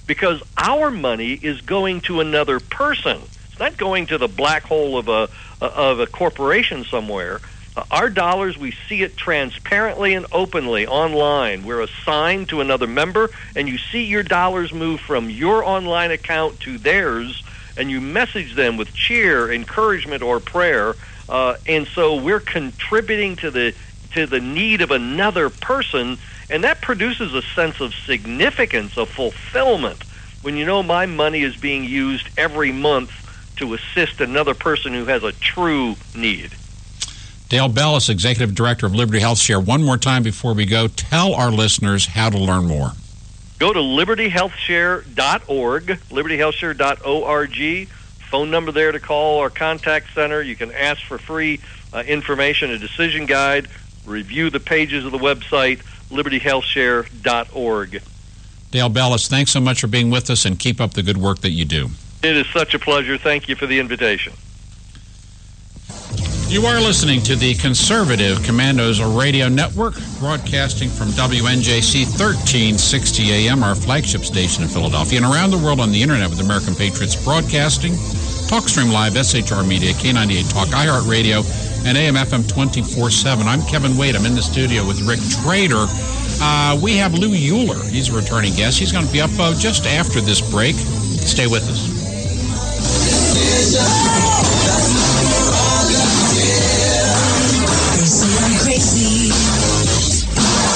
because our money is going to another person. It's not going to the black hole of a corporation somewhere. Our dollars, we see it transparently and openly online. We're assigned to another member, and you see your dollars move from your online account to theirs, and you message them with cheer, encouragement, or prayer. And so we're contributing to the need of another person, and that produces a sense of significance, of fulfillment, when you know my money is being used every month to assist another person who has a true need. Dale Bellis, Executive Director of Liberty Health Share. One more time before we go, tell our listeners how to learn more. Go to libertyhealthshare.org, libertyhealthshare.org. Phone number there to call our contact center. You can ask for free information, a decision guide, review the pages of the website. libertyhealthshare.org. Dale Bellis, thanks so much for being with us, and keep up the good work that you do. It is such a pleasure. Thank you for the invitation. You are listening to the Conservative Commandos Radio Network, broadcasting from WNJC 1360 AM, our flagship station in Philadelphia, and around the world on the internet with American Patriots Broadcasting, TalkStream Live, SHR Media, K98 Talk, iHeartRadio, and AM/FM 24/7. I'm Kevin Wade. I'm in the studio with Rick Trader. We have Lou Euler. He's a returning guest. He's going to be up just after this break. Stay with us. They say I'm crazy,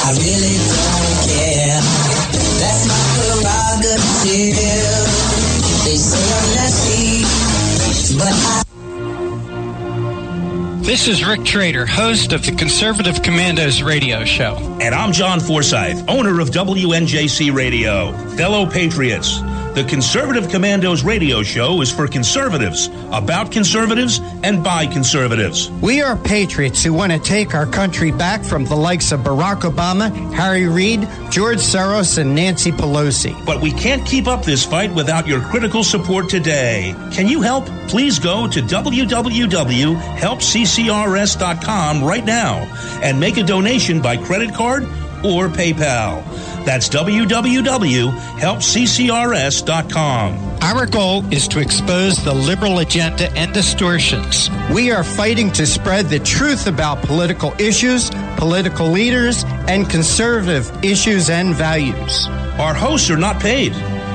I really don't care. That's my prerogative. They say I'm nasty, but This is Rick Trader, host of the Conservative Commandos radio show. And I'm John Forsyth, owner of WNJC Radio. Fellow patriots, the Conservative Commandos radio show is for conservatives, about conservatives, and by conservatives. We are patriots who want to take our country back from the likes of Barack Obama, Harry Reid, George Soros, and Nancy Pelosi. But we can't keep up this fight without your critical support today. Can you help? Please go to www.helpccrs.com right now and make a donation by credit card or PayPal. That's www.helpccrs.com. Our goal is to expose the liberal agenda and distortions. We are fighting to spread the truth about political issues, political leaders, and conservative issues and values. Our hosts are not paid.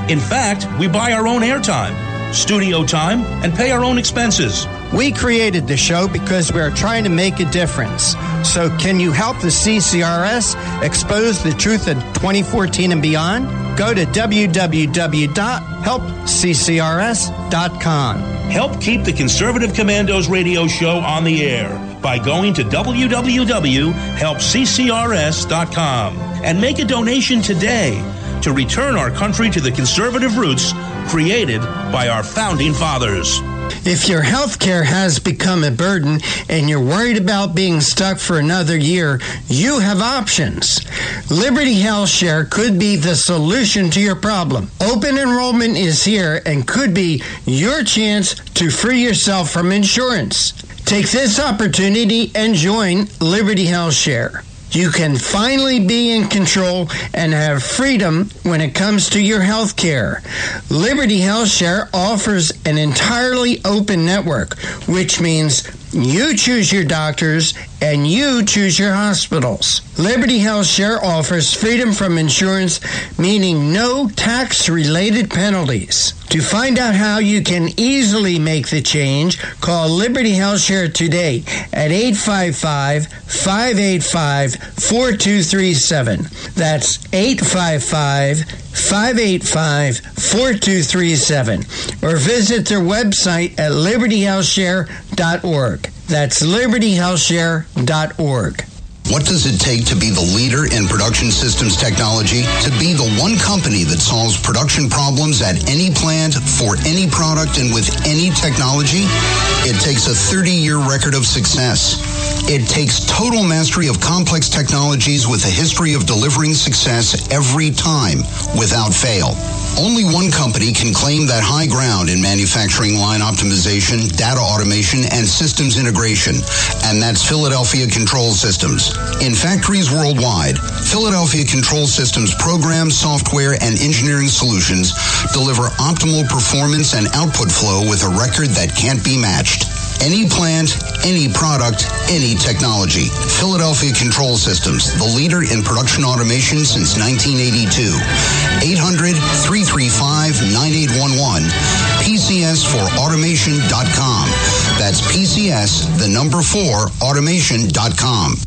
In fact, we buy our own airtime, studio time, and pay our own expenses. We created the show because we are trying to make a difference. So can you help the CCRS expose the truth in 2014 and beyond? Go to www.helpccrs.com. Help keep the Conservative Commandos radio show on the air by going to www.helpccrs.com and make a donation today to return our country to the conservative roots created by our founding fathers. If your health care has become a burden and you're worried about being stuck for another year, you have options. Liberty Health Share could be the solution to your problem. Open enrollment is here and could be your chance to free yourself from insurance. Take this opportunity and join Liberty Health Share. You can finally be in control and have freedom when it comes to your health care. Liberty Health Share offers an entirely open network, which means you choose your doctors and you choose your hospitals. Liberty Health Share offers freedom from insurance, meaning no tax-related penalties. To find out how you can easily make the change, call Liberty Health Share today at 855-585-4237. That's 855-585-4237. Or visit their website at libertyhealthshare.org. That's libertyhealthshare.org. What does it take to be the leader in production systems technology? To be the one company that solves production problems at any plant, for any product, and with any technology? It takes a 30-year record of success. It takes total mastery of complex technologies with a history of delivering success every time, without fail. Only one company can claim that high ground in manufacturing line optimization, data automation, and systems integration, and that's Philadelphia Control Systems. In factories worldwide, Philadelphia Control Systems programs, software, and engineering solutions deliver optimal performance and output flow with a record that can't be matched. Any plant, any product, any technology. Philadelphia Control Systems, the leader in production automation since 1982. 800-335-9811. PCS4automation.com. That's PCS, the number 4, automation.com.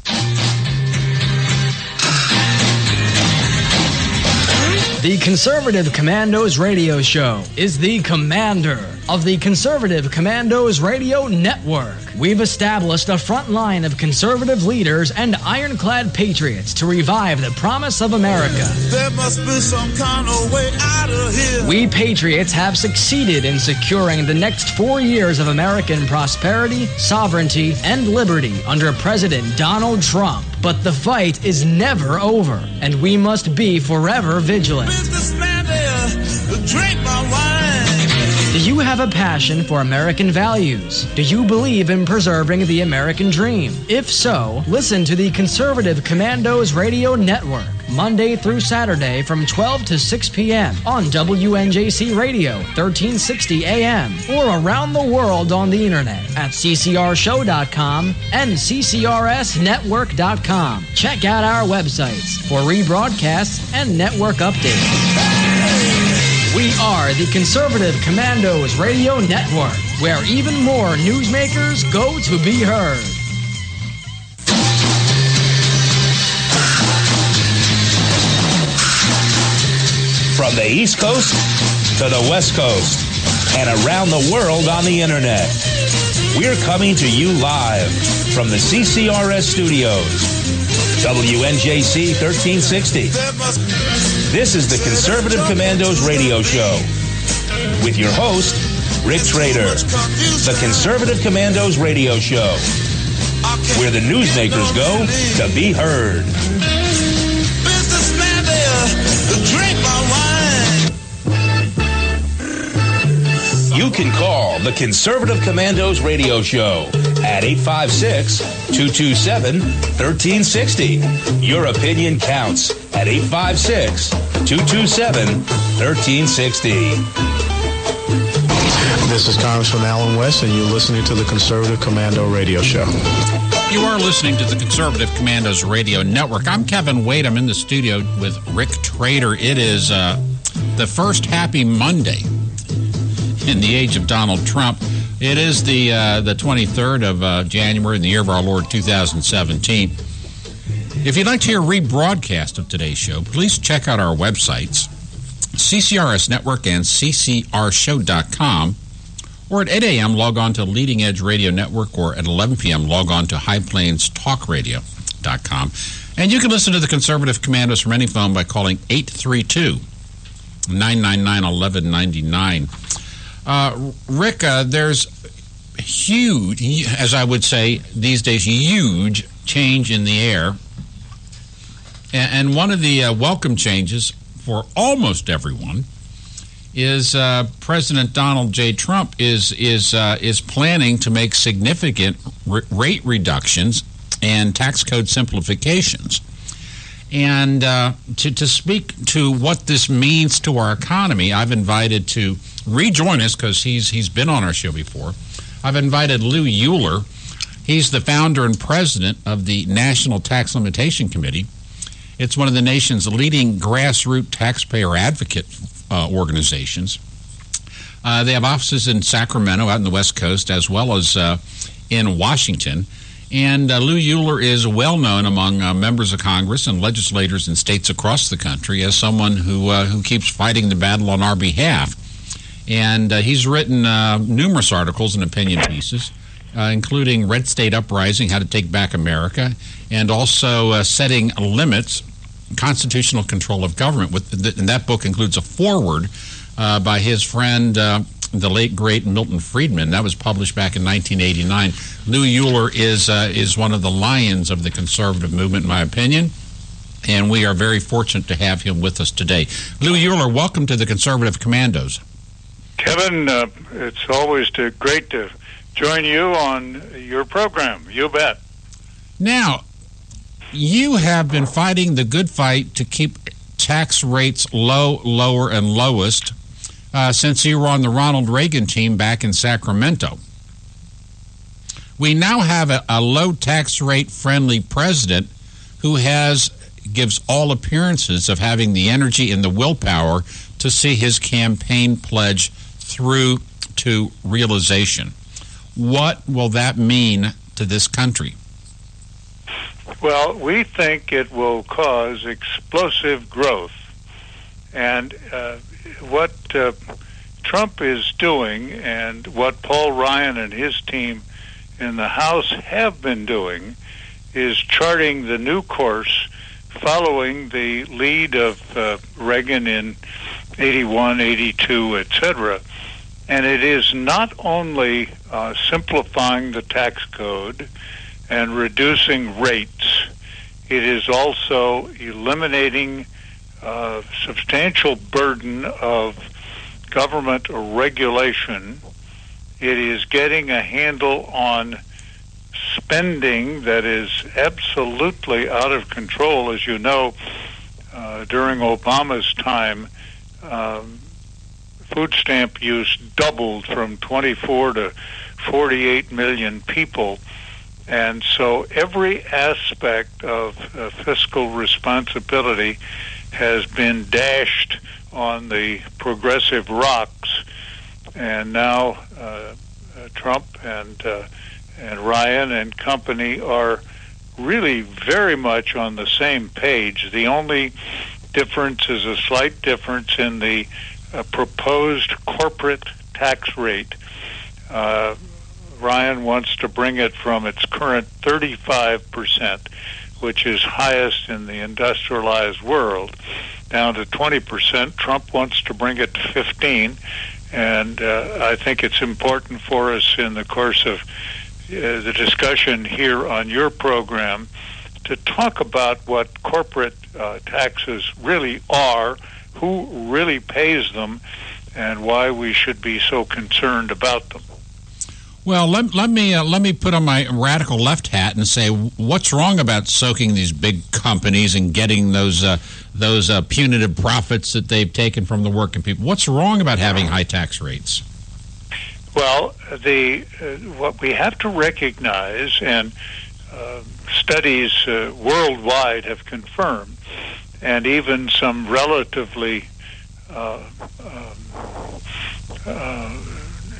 The Conservative Commandos radio show is the commander of the Conservative Commandos radio network. We've established a front line of conservative leaders and ironclad patriots to revive the promise of America. There must be some kind of way out of here. We patriots have succeeded in securing the next 4 years of American prosperity, sovereignty, and liberty under President Donald Trump. But the fight is never over, and we must be forever vigilant. Businessman there, drink my wine. Do you have a passion for American values? Do you believe in preserving the American dream? If so, listen to the Conservative Commandos Radio Network, Monday through Saturday from 12 to 6 p.m. on WNJC Radio, 1360 AM, or around the world on the internet at ccrshow.com and ccrsnetwork.com. Check out our websites for rebroadcasts and network updates. We are the Conservative Commandos Radio Network, where even more newsmakers go to be heard. From the East Coast to the West Coast and around the world on the internet, we're coming to you live from the CCRS studios, WNJC 1360. This is the Conservative Commandos Radio Show with your host, Rick Trader. The Conservative Commandos Radio Show, where the newsmakers go to be heard. Businessman there, drink my wine. You can call the Conservative Commandos Radio Show at 856-227-1360. Your opinion counts at 856-227-1360. This is Congressman Alan West, and you're listening to the Conservative Commando Radio Show. You are listening to the Conservative Commandos Radio Network. I'm Kevin Wade. I'm in the studio with Rick Trader. It is the first happy Monday in the age of Donald Trump. It is the 23rd of January in the year of our Lord 2017. If you'd like to hear a rebroadcast of today's show, please check out our websites, CCRS Network and ccrshow.com, or at 8 a.m. log on to Leading Edge Radio Network, or at 11 p.m. log on to highplainstalkradio.com. And you can listen to the Conservative Commandos from any phone by calling 832-999-1199. Rick, there's huge, as I would say these days, huge change in the air. And one of the welcome changes for almost everyone is President Donald J. Trump is planning to make significant rate reductions and tax code simplifications. And to speak to what this means to our economy, I've invited to rejoin us, because he's been on our show before. I've invited Lou Euler. He's the founder and president of the National Tax Limitation Committee. It's one of the nation's leading grassroots taxpayer advocate organizations. They have offices in Sacramento, out in the West Coast, as well as in Washington. And Lou Euler is well known among members of Congress and legislators in states across the country as someone who keeps fighting the battle on our behalf. And he's written numerous articles and opinion pieces, including Red State Uprising, How to Take Back America, and also Setting Limits, Constitutional Control of Government. And that book includes a foreword by his friend, the late, great Milton Friedman. That was published back in 1989. Lou Euler is one of the lions of the conservative movement, in my opinion, and we are very fortunate to have him with us today. Lou Euler, welcome to the Conservative Commandos. Kevin, it's always great to join you on your program. You bet. Now, you have been fighting the good fight to keep tax rates low, lower, and lowest since you were on the Ronald Reagan team back in Sacramento. We now have a low tax rate friendly president who gives all appearances of having the energy and the willpower to see his campaign pledge through to realization. What will that mean to this country? Well, we think it will cause explosive growth. And what Trump is doing, and what Paul Ryan and his team in the House have been doing, is charting the new course following the lead of Reagan in 81, 82, etc. And it is not only simplifying the tax code and reducing rates, it is also eliminating a substantial burden of government regulation. It is getting a handle on spending that is absolutely out of control. As you know, during Obama's time, food stamp use doubled from 24 to 48 million people. And so every aspect of fiscal responsibility has been dashed on the progressive rocks. And now Trump and Ryan and company are really very much on the same page. The only difference is a slight difference in the proposed corporate tax rate. Ryan wants to bring it from its current 35%, which is highest in the industrialized world, down to 20%. Trump wants to bring it to 15%. And I think it's important for us in the course of the discussion here on your program to talk about what corporate taxes really are, who really pays them, and why we should be so concerned about them. Well, let me put on my radical left hat and say, what's wrong about soaking these big companies and getting those punitive profits that they've taken from the working people? What's wrong about having high tax rates? Well, what we have to recognize, and studies worldwide have confirmed, and even some relatively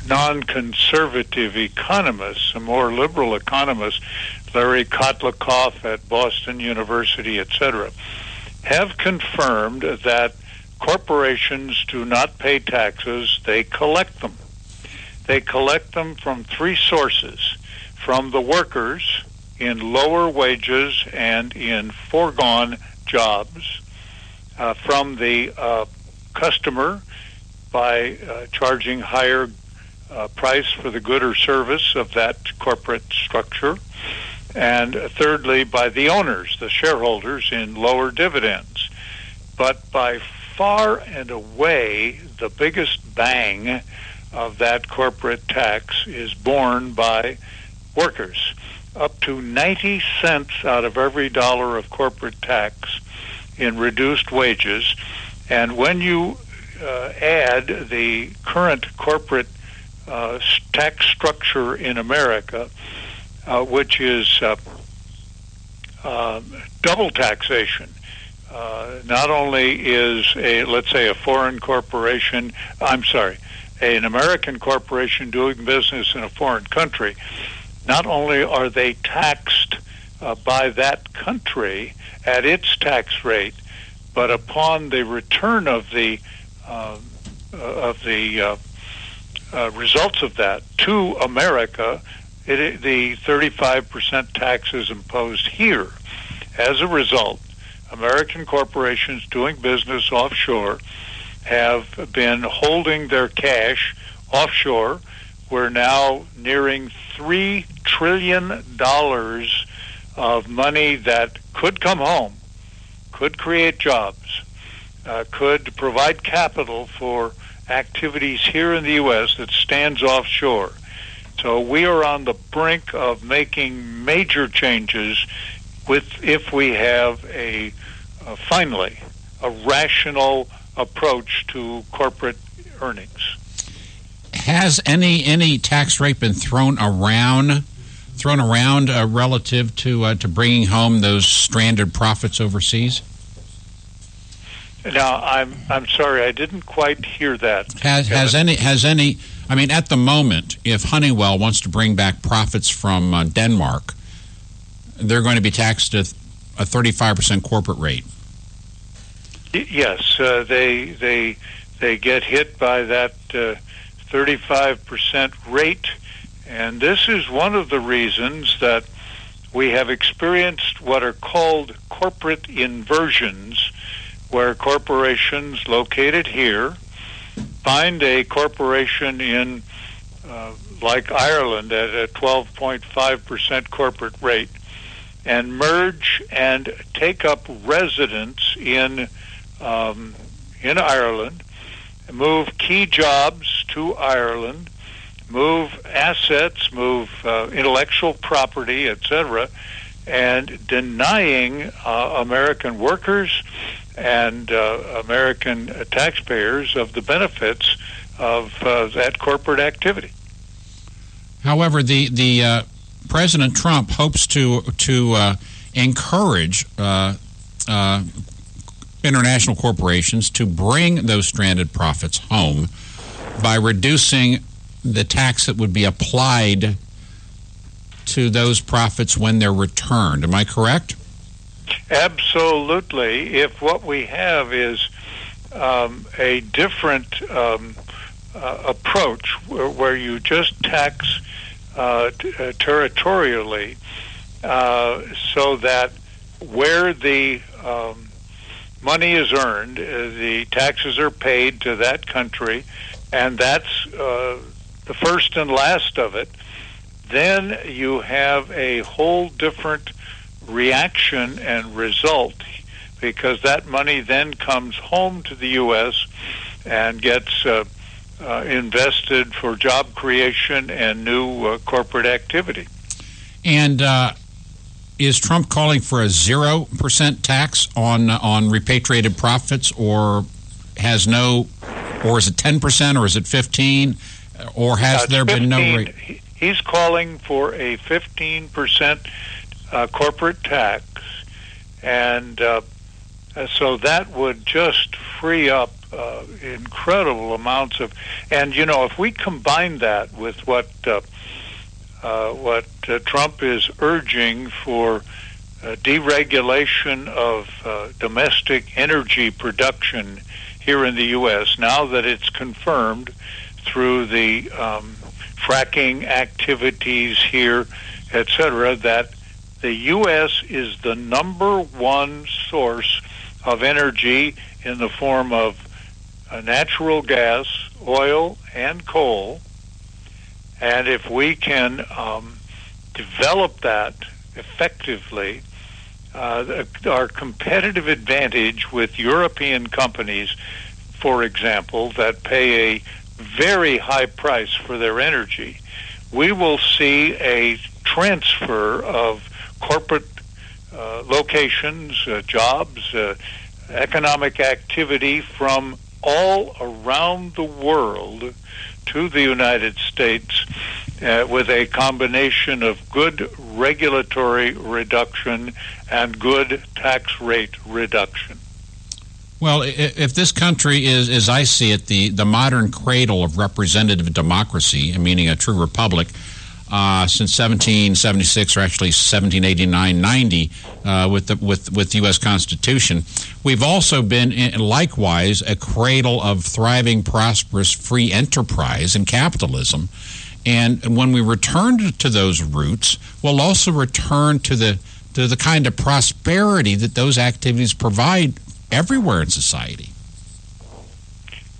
non-conservative economists, some more liberal economists, Larry Kotlikoff at Boston University, etc., have confirmed that corporations do not pay taxes, they collect them. They collect them from three sources: from the workers in lower wages and in foregone jobs, from the customer by charging higher price for the good or service of that corporate structure, and thirdly by the owners, the shareholders, in lower dividends. But by far and away the biggest bang of that corporate tax is borne by workers. Up to 90 cents out of every dollar of corporate tax in reduced wages. And when you add the current corporate tax structure in America, which is double taxation. Not only is let's say a foreign corporation, an American corporation doing business in a foreign country, not only are they taxed by that country at its tax rate, but upon the return of the results of that to America, the 35% tax is imposed here. As a result, American corporations doing business offshore have been holding their cash offshore. We're now nearing $3 trillion of money that could come home, could create jobs, could provide capital for activities here in the U.S. that stands offshore. So we are on the brink of making major changes if we have finally a rational approach to corporate earnings. Has any tax rate been thrown around relative to bringing home those stranded profits overseas? Now, I'm sorry, I didn't quite hear that. Has any? I mean, at the moment, if Honeywell wants to bring back profits from Denmark, they're going to be taxed at a 35% corporate rate. Yes, they get hit by that 35% rate, and this is one of the reasons that we have experienced what are called corporate inversions, where corporations located here find a corporation in, like Ireland, at a 12.5% corporate rate, and merge and take up residence in Ireland, move key jobs to Ireland, move assets, move intellectual property, etc., and denying American workers and American taxpayers of the benefits of that corporate activity. However, the President Trump hopes to encourage international corporations to bring those stranded profits home by reducing the tax that would be applied to those profits when they're returned. Am I correct? Absolutely. If what we have is a different approach where you just tax territorially, so that where the money is earned, the taxes are paid to that country, and that's the first and last of it, then you have a whole different reaction and result, because that money then comes home to the U.S. and gets invested for job creation and new corporate activity. And is Trump calling for a 0% tax on repatriated profits, or is it 10%, or is it 15%, or has there been no rate? He's calling for a 15% corporate tax, and so that would just free up incredible amounts of. And if we combine that with what Trump is urging for deregulation of domestic energy production here in the U.S., now that it's confirmed through the fracking activities here, etc., that the U.S. is the number one source of energy in the form of natural gas, oil, and coal. And if we can develop that effectively, our competitive advantage with European companies, for example, that pay a very high price for their energy, we will see a transfer of corporate locations, jobs, economic activity from all around the world to the United States with a combination of good regulatory reduction and good tax rate reduction. Well, if this country is, as I see it, the modern cradle of representative democracy, meaning a true republic, since 1776, or actually 1789-90, with the U.S. Constitution, we've also been likewise a cradle of thriving, prosperous, free enterprise and capitalism. And when we return to those roots, we'll also return to the kind of prosperity that those activities provide everywhere in society.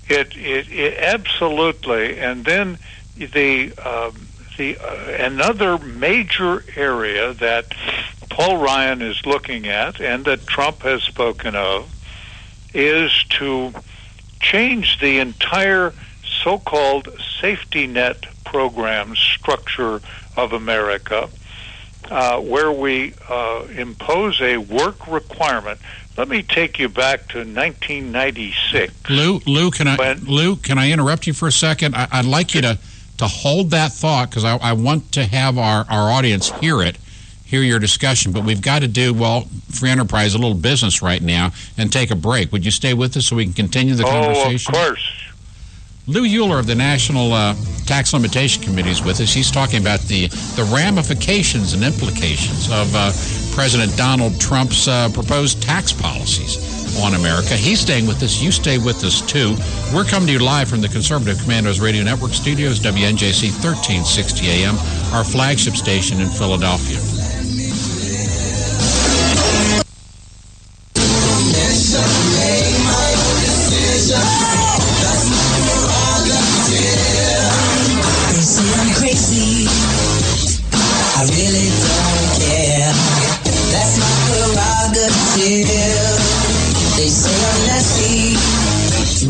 It absolutely. And then the another major area that Paul Ryan is looking at, and that Trump has spoken of, is to change the entire so-called safety net program structure of America, where we impose a work requirement. Let me take you back to 1996. Lou, can I interrupt you for a second? I'd like you to hold that thought, because I want to have our audience hear your discussion. But we've got to do, Free Enterprise, a little business right now, and take a break. Would you stay with us so we can continue the conversation? Oh, of course. Lou Euler of the National Tax Limitation Committee is with us. He's talking about the ramifications and implications of President Donald Trump's proposed tax policies on America. He's staying with us. You stay with us, too. We're coming to you live from the Conservative Commandos Radio Network studios, WNJC 1360 AM, our flagship station in Philadelphia. They say I'm crazy, I really don't care.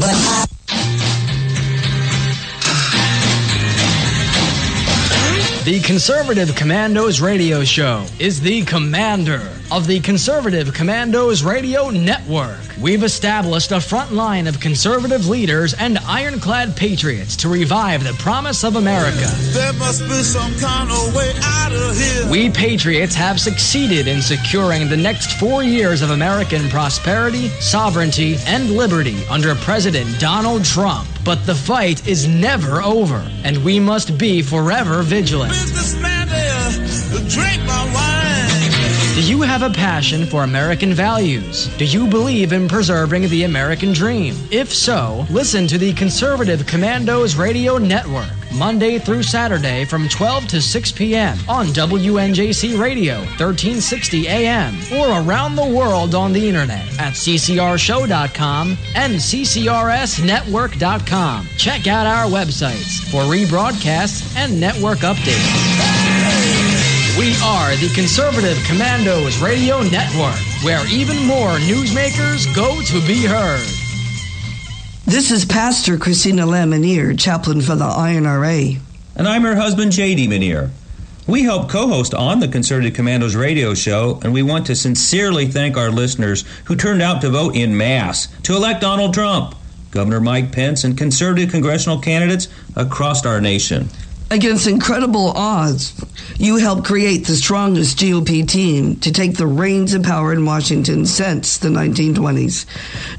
but I... The Conservative Commandos Radio Show is the commander of the Conservative Commandos Radio Network. We've established a front line of conservative leaders and ironclad patriots to revive the promise of America. There must be some kind of way out of here. We patriots have succeeded in securing the next 4 years of American prosperity, sovereignty, and liberty under President Donald Trump. But the fight is never over, and we must be forever vigilant. Businessman there, drink my wine. Do you have a passion for American values? Do you believe in preserving the American dream? If so, listen to the Conservative Commandos Radio Network, Monday through Saturday from 12 to 6 p.m. on WNJC Radio, 1360 AM, or around the world on the internet at ccrshow.com and ccrsnetwork.com. Check out our websites for rebroadcasts and network updates. We are the Conservative Commandos Radio Network, where even more newsmakers go to be heard. This is Pastor Christina Lamanier, chaplain for the INRA. And I'm her husband, J.D. Manier. We help co-host on the Conservative Commandos radio show, and we want to sincerely thank our listeners who turned out to vote in mass to elect Donald Trump, Governor Mike Pence, and conservative congressional candidates across our nation. Against incredible odds, you helped create the strongest GOP team to take the reins of power in Washington since the 1920s.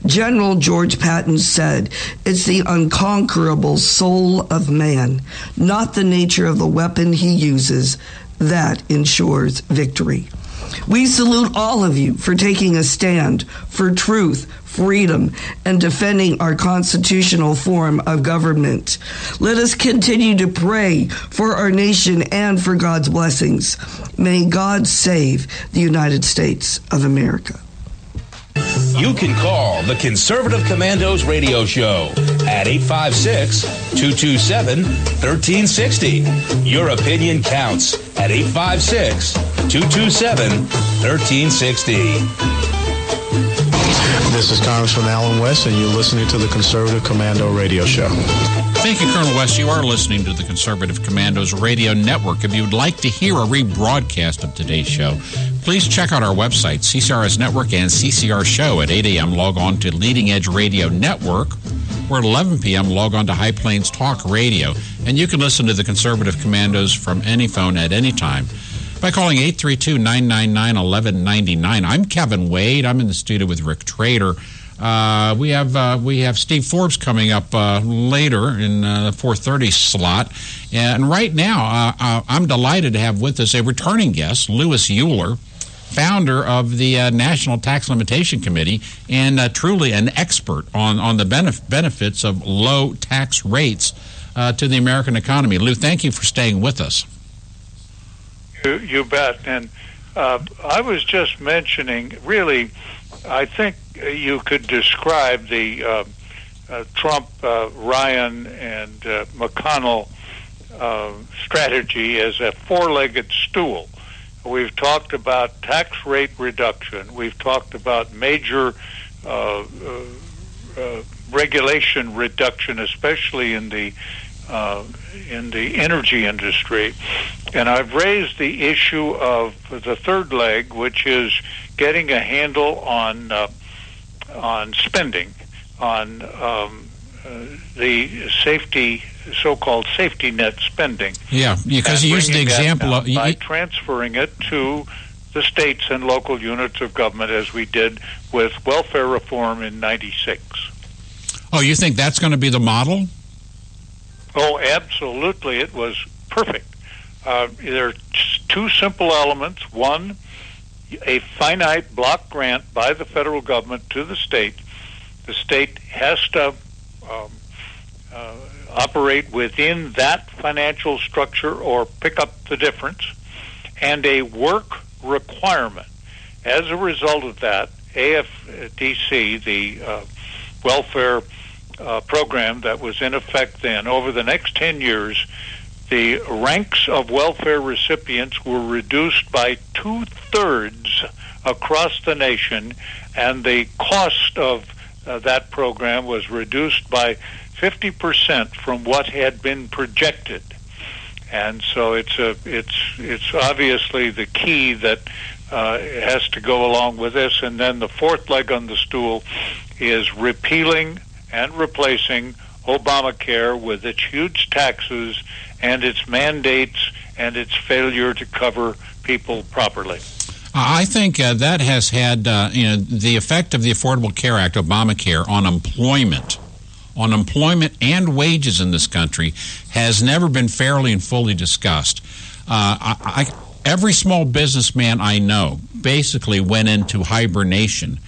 General George Patton said, "It's the unconquerable soul of man, not the nature of the weapon he uses, that ensures victory." We salute all of you for taking a stand for truth, freedom, and defending our constitutional form of government. Let us continue to pray for our nation and for God's blessings. May God save the United States of America. You can call the Conservative Commandos radio show at 856-227-1360. Your opinion counts at 856-227-1360. This is Congressman Alan West, and you're listening to the Conservative Commando Radio Show. Thank you, Colonel West. You are listening to the Conservative Commandos Radio Network. If you would like to hear a rebroadcast of today's show, please check out our website, CCRS Network and CCR Show. At 8 a.m., log on to Leading Edge Radio Network, or at 11 p.m., log on to High Plains Talk Radio. And you can listen to the Conservative Commandos from any phone at any time by calling 832-999-1199. I'm Kevin Wade. I'm in the studio with Rick Trader. We have Steve Forbes coming up later in the 4:30 slot. And right now, I'm delighted to have with us a returning guest, Louis Euler, founder of the National Tax Limitation Committee, and truly an expert on the benefits of low tax rates to the American economy. Lou, thank you for staying with us. You bet. And I was just mentioning, really, I think you could describe the Trump, Ryan, and McConnell strategy as a four-legged stool. We've talked about tax rate reduction. We've talked about major regulation reduction, especially in the energy industry. And I've raised the issue of the third leg, which is getting a handle on spending, on the safety, so-called safety net spending. Yeah, because you used the example of by transferring it to the states and local units of government, as we did with welfare reform in '96. Oh, you think that's going to be the model? Oh, absolutely. It was perfect. There are two simple elements. One, a finite block grant by the federal government to the state. The state has to operate within that financial structure or pick up the difference, and a work requirement. As a result of that, AFDC, the welfare program that was in effect then, over the next 10 years, the ranks of welfare recipients were reduced by 2/3 across the nation, and the cost of that program was reduced by 50% from what had been projected. And so it's obviously the key that has to go along with this. And then the fourth leg on the stool is repealing and replacing Obamacare with its huge taxes and its mandates and its failure to cover people properly. I think that has had the effect of the Affordable Care Act, Obamacare, on employment and wages in this country has never been fairly and fully discussed. Every small businessman I know basically went into hibernation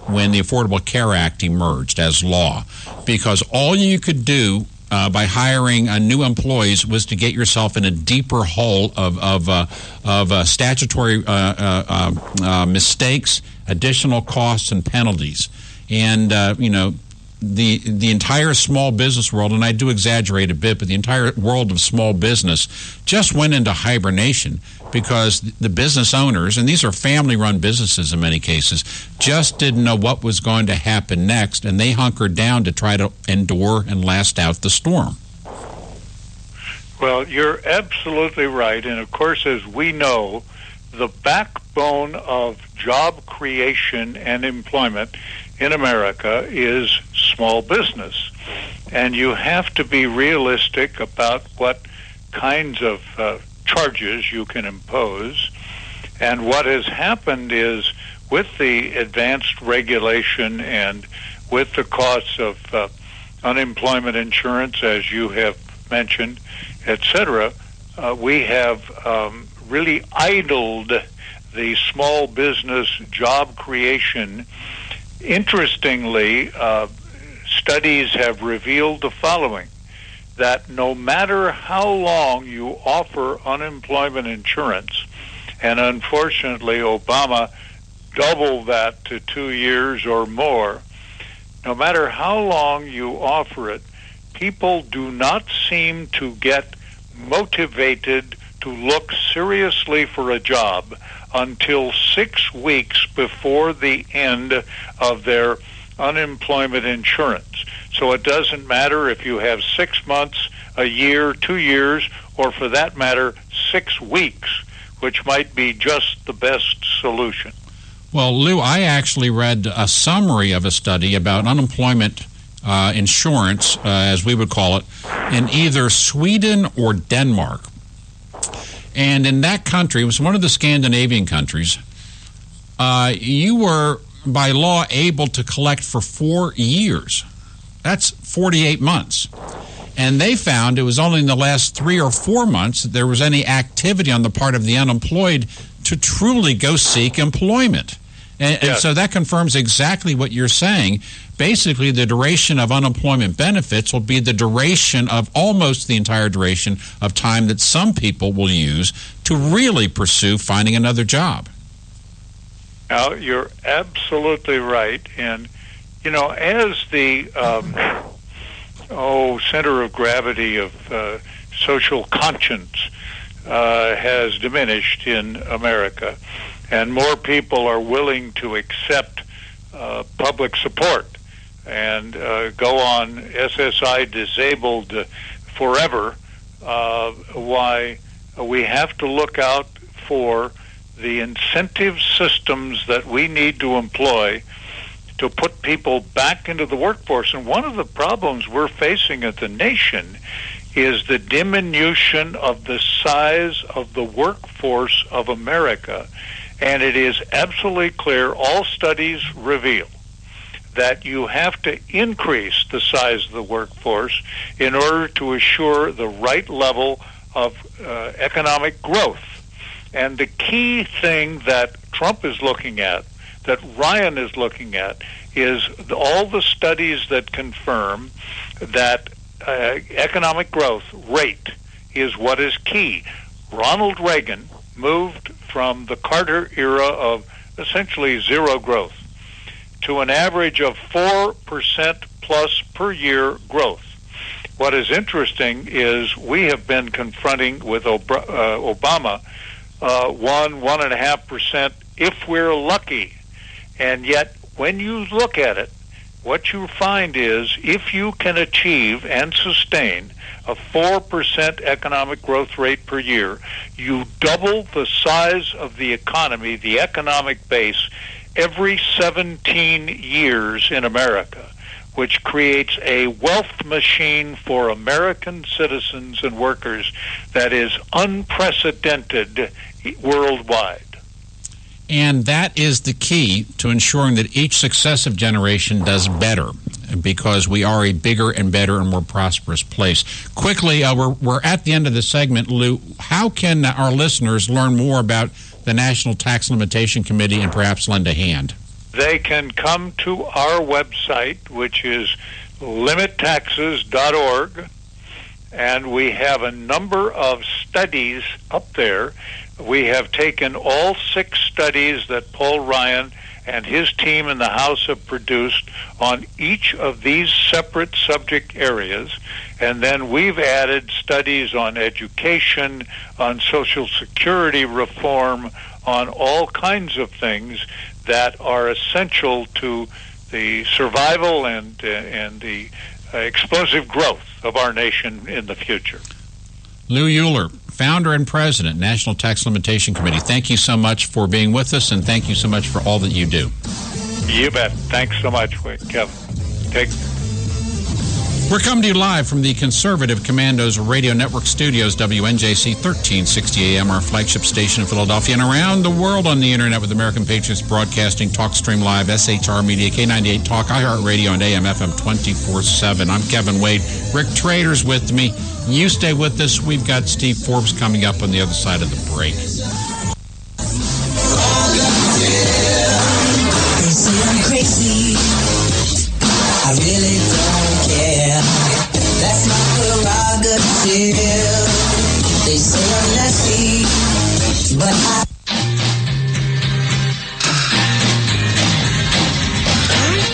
when the Affordable Care Act emerged as law, because all you could do by hiring new employees was to get yourself in a deeper hole of statutory mistakes, additional costs, and penalties. And the entire small business world, and I do exaggerate a bit, but the entire world of small business just went into hibernation because the business owners, and these are family-run businesses in many cases, just didn't know what was going to happen next, and they hunkered down to try to endure and last out the storm. Well, you're absolutely right. And, of course, as we know, the backbone of job creation and employment in America is small business. And you have to be realistic about what kinds of charges you can impose. And what has happened is, with the advanced regulation and with the costs of unemployment insurance, as you have mentioned, etc., we have really idled the small business job creation. Interestingly, studies have revealed the following, that no matter how long you offer unemployment insurance, and unfortunately Obama doubled that to 2 years or more, no matter how long you offer it, people do not seem to get motivated to look seriously for a job until 6 weeks before the end of their unemployment insurance. So it doesn't matter if you have 6 months, a year, 2 years, or for that matter, 6 weeks, which might be just the best solution. Well, Lou, I actually read a summary of a study about unemployment insurance, as we would call it, in either Sweden or Denmark. And in that country, it was one of the Scandinavian countries, you were, by law, able to collect for 4 years. That's 48 months. And they found it was only in the last 3 or 4 months that there was any activity on the part of the unemployed to truly go seek employment. And so that confirms exactly what you're saying. Basically, the duration of unemployment benefits will be the duration of almost the entire duration of time that some people will use to really pursue finding another job. Now, you're absolutely right. And, as the center of gravity of social conscience has diminished in America, and more people are willing to accept public support and go on SSI disabled forever, why we have to look out for the incentive systems that we need to employ to put people back into the workforce. And one of the problems we're facing at the nation is the diminution of the size of the workforce of America. And it is absolutely clear, all studies reveal, that you have to increase the size of the workforce in order to assure the right level of economic growth. And the key thing that Trump is looking at, that Ryan is looking at, is all the studies that confirm that economic growth rate is what is key. Ronald Reagan moved from the Carter era of essentially zero growth to an average of 4% plus per year growth. What is interesting is we have been confronting with Obama 1.5% if we're lucky. And yet, when you look at it, what you find is if you can achieve and sustain a 4% economic growth rate per year, you double the size of the economy, the economic base, every 17 years in America, which creates a wealth machine for American citizens and workers that is unprecedented worldwide. And that is the key to ensuring that each successive generation does better, because we are a bigger and better and more prosperous place. Quickly, we're at the end of the segment. Lou, how can our listeners learn more about the National Tax Limitation Committee and perhaps lend a hand? They can come to our website, which is limittaxes.org, and we have a number of studies up there. We have taken all 6 studies that Paul Ryan and his team in the House have produced on each of these separate subject areas, and then we've added studies on education, on Social Security reform, on all kinds of things that are essential to the survival and the explosive growth of our nation in the future. Lou Euler, founder and president, National Tax Limitation Committee, thank you so much for being with us, and thank you so much for all that you do. You bet. Thanks so much, Kevin. We're coming to you live from the Conservative Commandos Radio Network studios, WNJC 1360 AM, our flagship station in Philadelphia, and around the world on the internet with American Patriots Broadcasting, TalkStream Live, SHR Media, K98 Talk, iHeartRadio, and AM/FM 24/7. I'm Kevin Wade. Rick Trader's with me. You stay with us. We've got Steve Forbes coming up on the other side of the break. They say I'm crazy. I really don't care. That's my prerogative. They say I'm nasty, but I...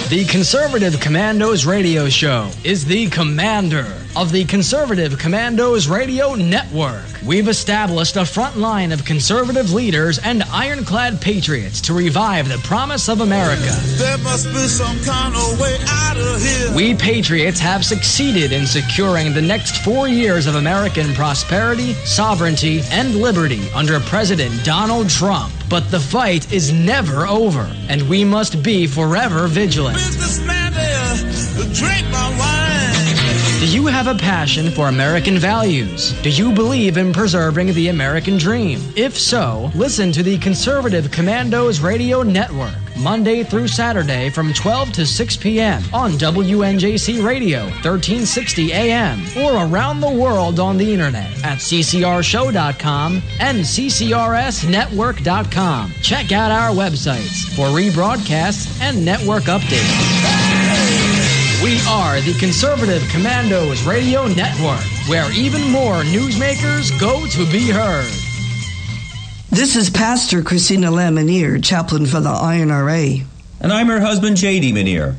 The Conservative Commandos Radio Show is the commander of the Conservative Commandos Radio Network. We've established a front line of conservative leaders and ironclad patriots to revive the promise of America. There must be some kind of way out of here. We patriots have succeeded in securing the next 4 years of American prosperity, sovereignty, and liberty under President Donald Trump. But the fight is never over, and we must be forever vigilant. Businessman there, drink my wine. Do you have a passion for American values? Do you believe in preserving the American dream? If so, listen to the Conservative Commandos Radio Network, Monday through Saturday from 12 to 6 p.m. on WNJC Radio, 1360 AM, or around the world on the internet at ccrshow.com and ccrsnetwork.com. Check out our websites for rebroadcasts and network updates. We are the Conservative Commandos Radio Network, where even more newsmakers go to be heard. This is Pastor Christina Lamanier, chaplain for the INRA. And I'm her husband, J.D. Manier.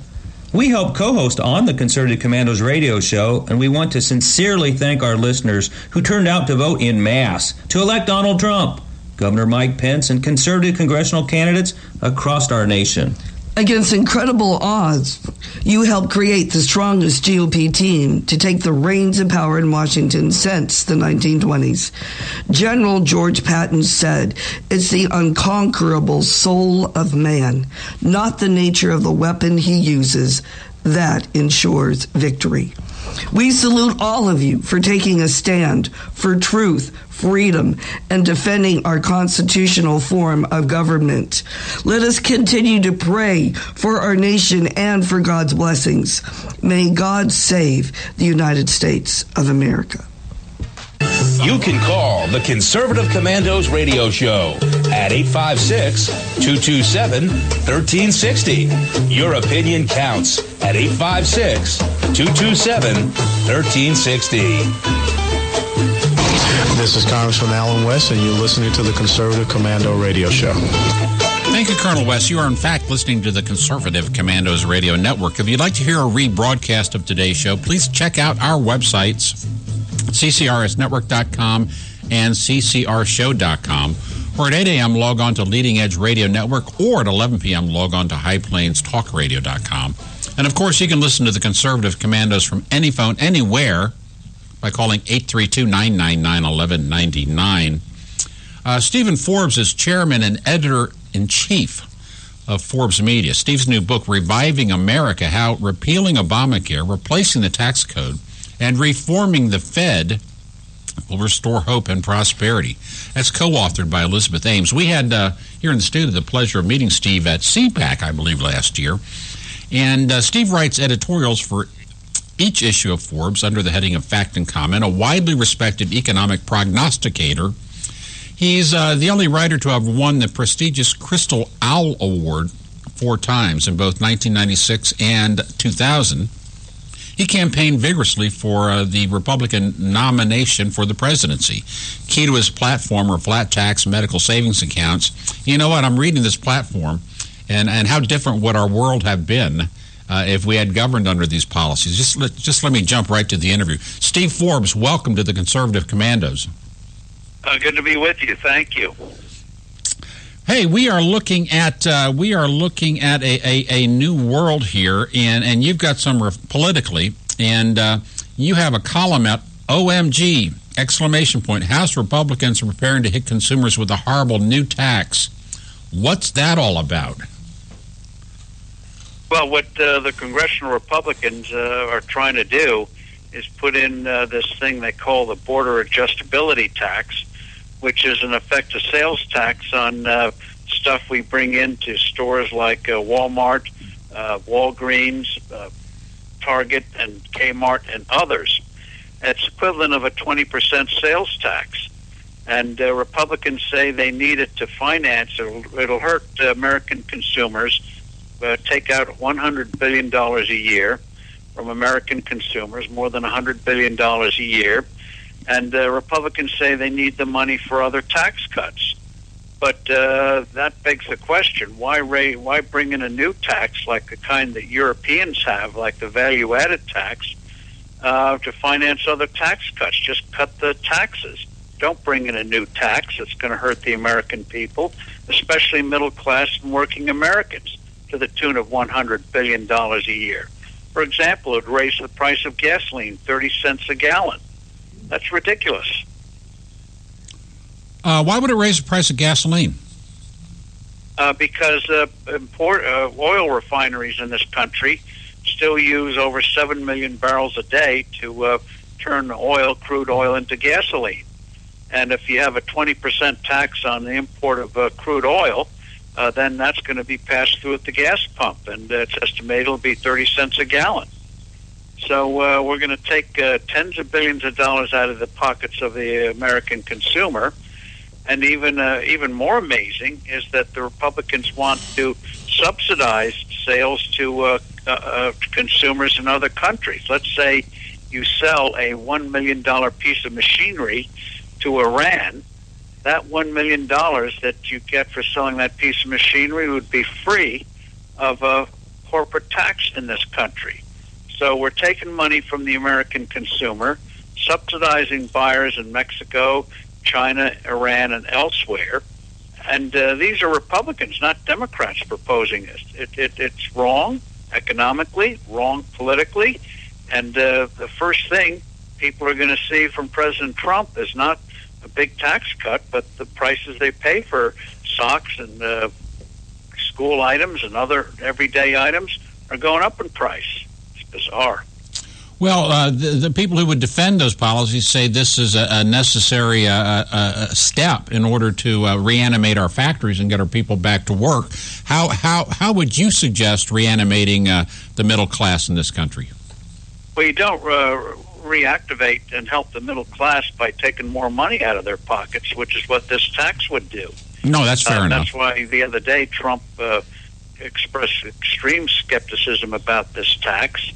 We help co-host on the Conservative Commandos radio show, and we want to sincerely thank our listeners who turned out to vote in mass to elect Donald Trump, Governor Mike Pence, and conservative congressional candidates across our nation. Against incredible odds, you helped create the strongest GOP team to take the reins of power in Washington since the 1920s. General George Patton said, "It's the unconquerable soul of man, not the nature of the weapon he uses, that ensures victory." We salute all of you for taking a stand for truth, freedom, and defending our constitutional form of government. Let us continue to pray for our nation and for God's blessings. May God save the United States of America. You can call the Conservative Commandos radio show at 856-227-1360. Your opinion counts at 856-227-1360. This is Congressman Alan West, and you're listening to the Conservative Commando Radio Show. Thank you, Colonel West. You are, in fact, listening to the Conservative Commandos Radio Network. If you'd like to hear a rebroadcast of today's show, please check out our websites, ccrsnetwork.com and ccrshow.com. Or at 8 a.m., log on to Leading Edge Radio Network, or at 11 p.m., log on to highplains.talkradio.com. And, of course, you can listen to the Conservative Commandos from any phone, anywhere, by calling 832-999-1199. Stephen Forbes is chairman and editor-in-chief of Forbes Media. Steve's new book, Reviving America, How Repealing Obamacare, Replacing the Tax Code, and Reforming the Fed will Restore Hope and Prosperity. That's co-authored by Elizabeth Ames. We had, here in the studio, the pleasure of meeting Steve at CPAC, I believe, last year. And Steve writes editorials for each issue of Forbes under the heading of Fact and Comment, a widely respected economic prognosticator. He's the only writer to have won the prestigious Crystal Owl Award 4 times in both 1996 and 2000. He campaigned vigorously for the Republican nomination for the presidency. Key to his platform are flat tax medical savings accounts. You know what? I'm reading this platform, and how different would our world have been if we had governed under these policies. Just let me jump right to the interview. Steve Forbes, welcome to the Conservative Commandos. Good to be with you. Thank you. Hey, we are looking at a new world here, and you've got some politically, and you have a column at OMG! Exclamation point. House Republicans are preparing to hit consumers with a horrible new tax. What's that all about? Well, what the congressional Republicans are trying to do is put in this thing they call the border adjustability tax, which is in effect a sales tax on stuff we bring into stores like Walmart, Walgreens, Target, and Kmart, and others. It's equivalent of a 20% sales tax. And Republicans say they need it to finance. It'll hurt American consumers, take out $100 billion a year from American consumers, more than $100 billion a year. And Republicans say they need the money for other tax cuts. But that begs the question, why bring in a new tax like the kind that Europeans have, like the value-added tax, to finance other tax cuts? Just cut the taxes. Don't bring in a new tax. It's going to hurt the American people, especially middle-class and working Americans, to the tune of $100 billion a year. For example, it would raise the price of gasoline 30 cents a gallon. That's ridiculous. Why would it raise the price of gasoline? Because oil refineries in this country still use over 7 million barrels a day to turn crude oil into gasoline. And if you have a 20% tax on the import of crude oil, then that's going to be passed through at the gas pump, and it's estimated it'll be 30 cents a gallon. So we're going to take tens of billions of dollars out of the pockets of the American consumer. And even more amazing is that the Republicans want to subsidize sales to consumers in other countries. Let's say you sell a $1 million piece of machinery to Iran. That $1 million that you get for selling that piece of machinery would be free of corporate tax in this country. So we're taking money from the American consumer, subsidizing buyers in Mexico, China, Iran, and elsewhere. And these are Republicans, not Democrats, proposing this. It's wrong economically, wrong politically, and the first thing people are going to see from President Trump is not a big tax cut, but the prices they pay for socks and school items and other everyday items are going up in price. It's bizarre. Well, the people who would defend those policies say this is a necessary step in order to reanimate our factories and get our people back to work. How would you suggest reanimating the middle class in this country? Well, you don't reactivate and help the middle class by taking more money out of their pockets, which is what this tax would do. No, that's fair enough. That's why the other day Trump expressed extreme skepticism about this tax,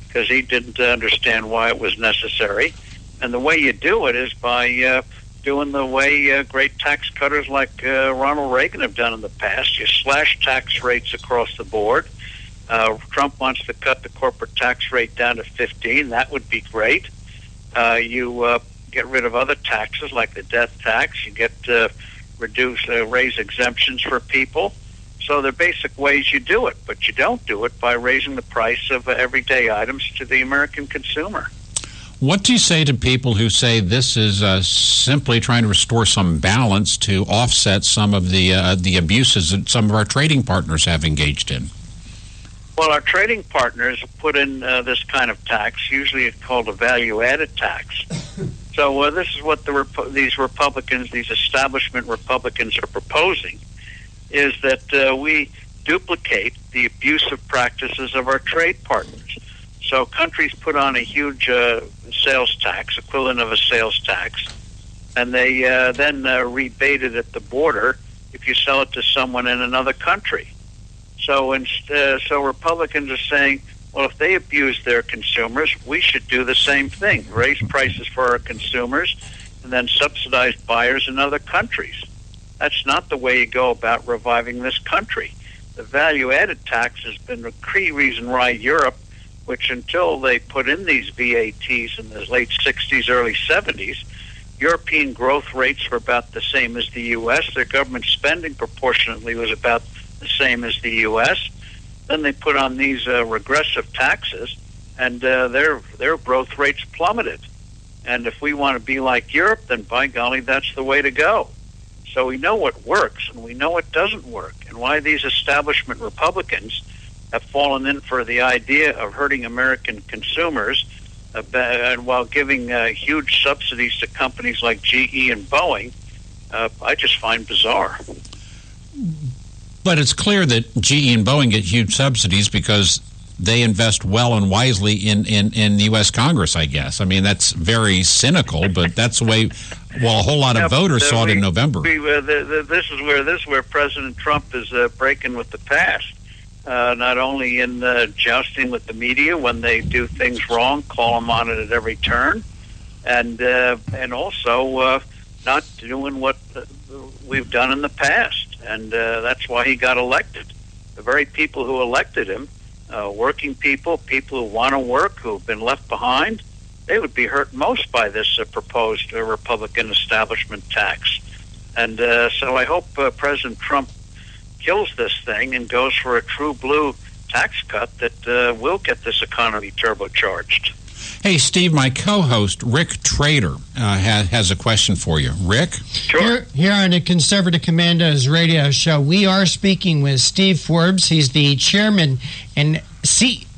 because he didn't understand why it was necessary. And the way you do it is by doing the way great tax cutters like Ronald Reagan have done in the past. You slash tax rates across the board. Trump wants to cut the corporate tax rate down to 15. That would be great. You get rid of other taxes like the death tax. You get raise exemptions for people. So there are basic ways you do it, but you don't do it by raising the price of everyday items to the American consumer. What do you say to people who say this is simply trying to restore some balance to offset some of the abuses that some of our trading partners have engaged in? Well, our trading partners put in this kind of tax. Usually it's called a value-added tax. So this is what these Republicans, these establishment Republicans are proposing, is that we duplicate the abusive practices of our trade partners. So countries put on a huge sales tax, equivalent of a sales tax, and they then rebate it at the border if you sell it to someone in another country. So Republicans are saying, well, if they abuse their consumers, we should do the same thing, raise prices for our consumers, and then subsidize buyers in other countries. That's not the way you go about reviving this country. The value-added tax has been the key reason why Europe, which until they put in these VATs in the late 60s, early 70s, European growth rates were about the same as the U.S. Their government spending proportionately was about the same as the U.S. Then they put on these regressive taxes, and their growth rates plummeted. And if we want to be like Europe, then by golly, that's the way to go. So we know what works, and we know what doesn't work, and why these establishment Republicans have fallen in for the idea of hurting American consumers and while giving huge subsidies to companies like GE and Boeing, I just find bizarre. But it's clear that GE and Boeing get huge subsidies because they invest well and wisely in the U.S. Congress, I guess. I mean, that's very cynical, but that's the way, well, a whole lot of voters saw it in November. This is where President Trump is breaking with the past. Not only in jousting with the media when they do things wrong, call them on it at every turn, and also not doing what we've done in the past. And that's why he got elected. The very people who elected him, working people who want to work, who have been left behind, they would be hurt most by this proposed Republican establishment tax. And so I hope President Trump kills this thing and goes for a true blue tax cut that will get this economy turbocharged. Hey, Steve, my co-host, Rick Trader, has a question for you. Rick? Sure. Here on the Conservative Commandos radio show, we are speaking with Steve Forbes. He's the chairman and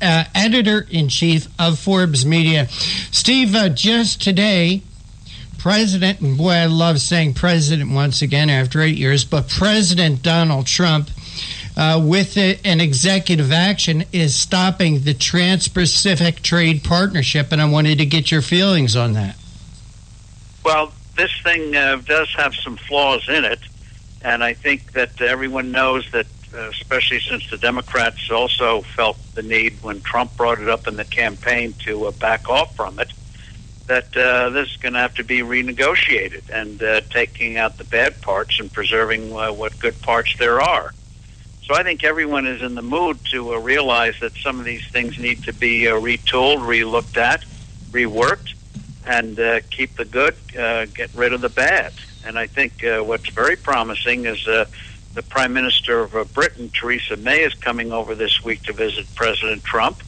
editor-in-chief of Forbes Media. Steve, just today, President, and boy, I love saying president once again after 8 years, but President Donald Trump, with an executive action, is stopping the Trans-Pacific Trade Partnership, and I wanted to get your feelings on that. Well, this thing does have some flaws in it, and I think that everyone knows that, especially since the Democrats also felt the need when Trump brought it up in the campaign to back off from it, that this is going to have to be renegotiated and taking out the bad parts and preserving what good parts there are. So I think everyone is in the mood to realize that some of these things need to be retooled, re-looked at, reworked, and keep the good, get rid of the bad. And I think what's very promising is the Prime Minister of Britain, Theresa May, is coming over this week to visit President Trump,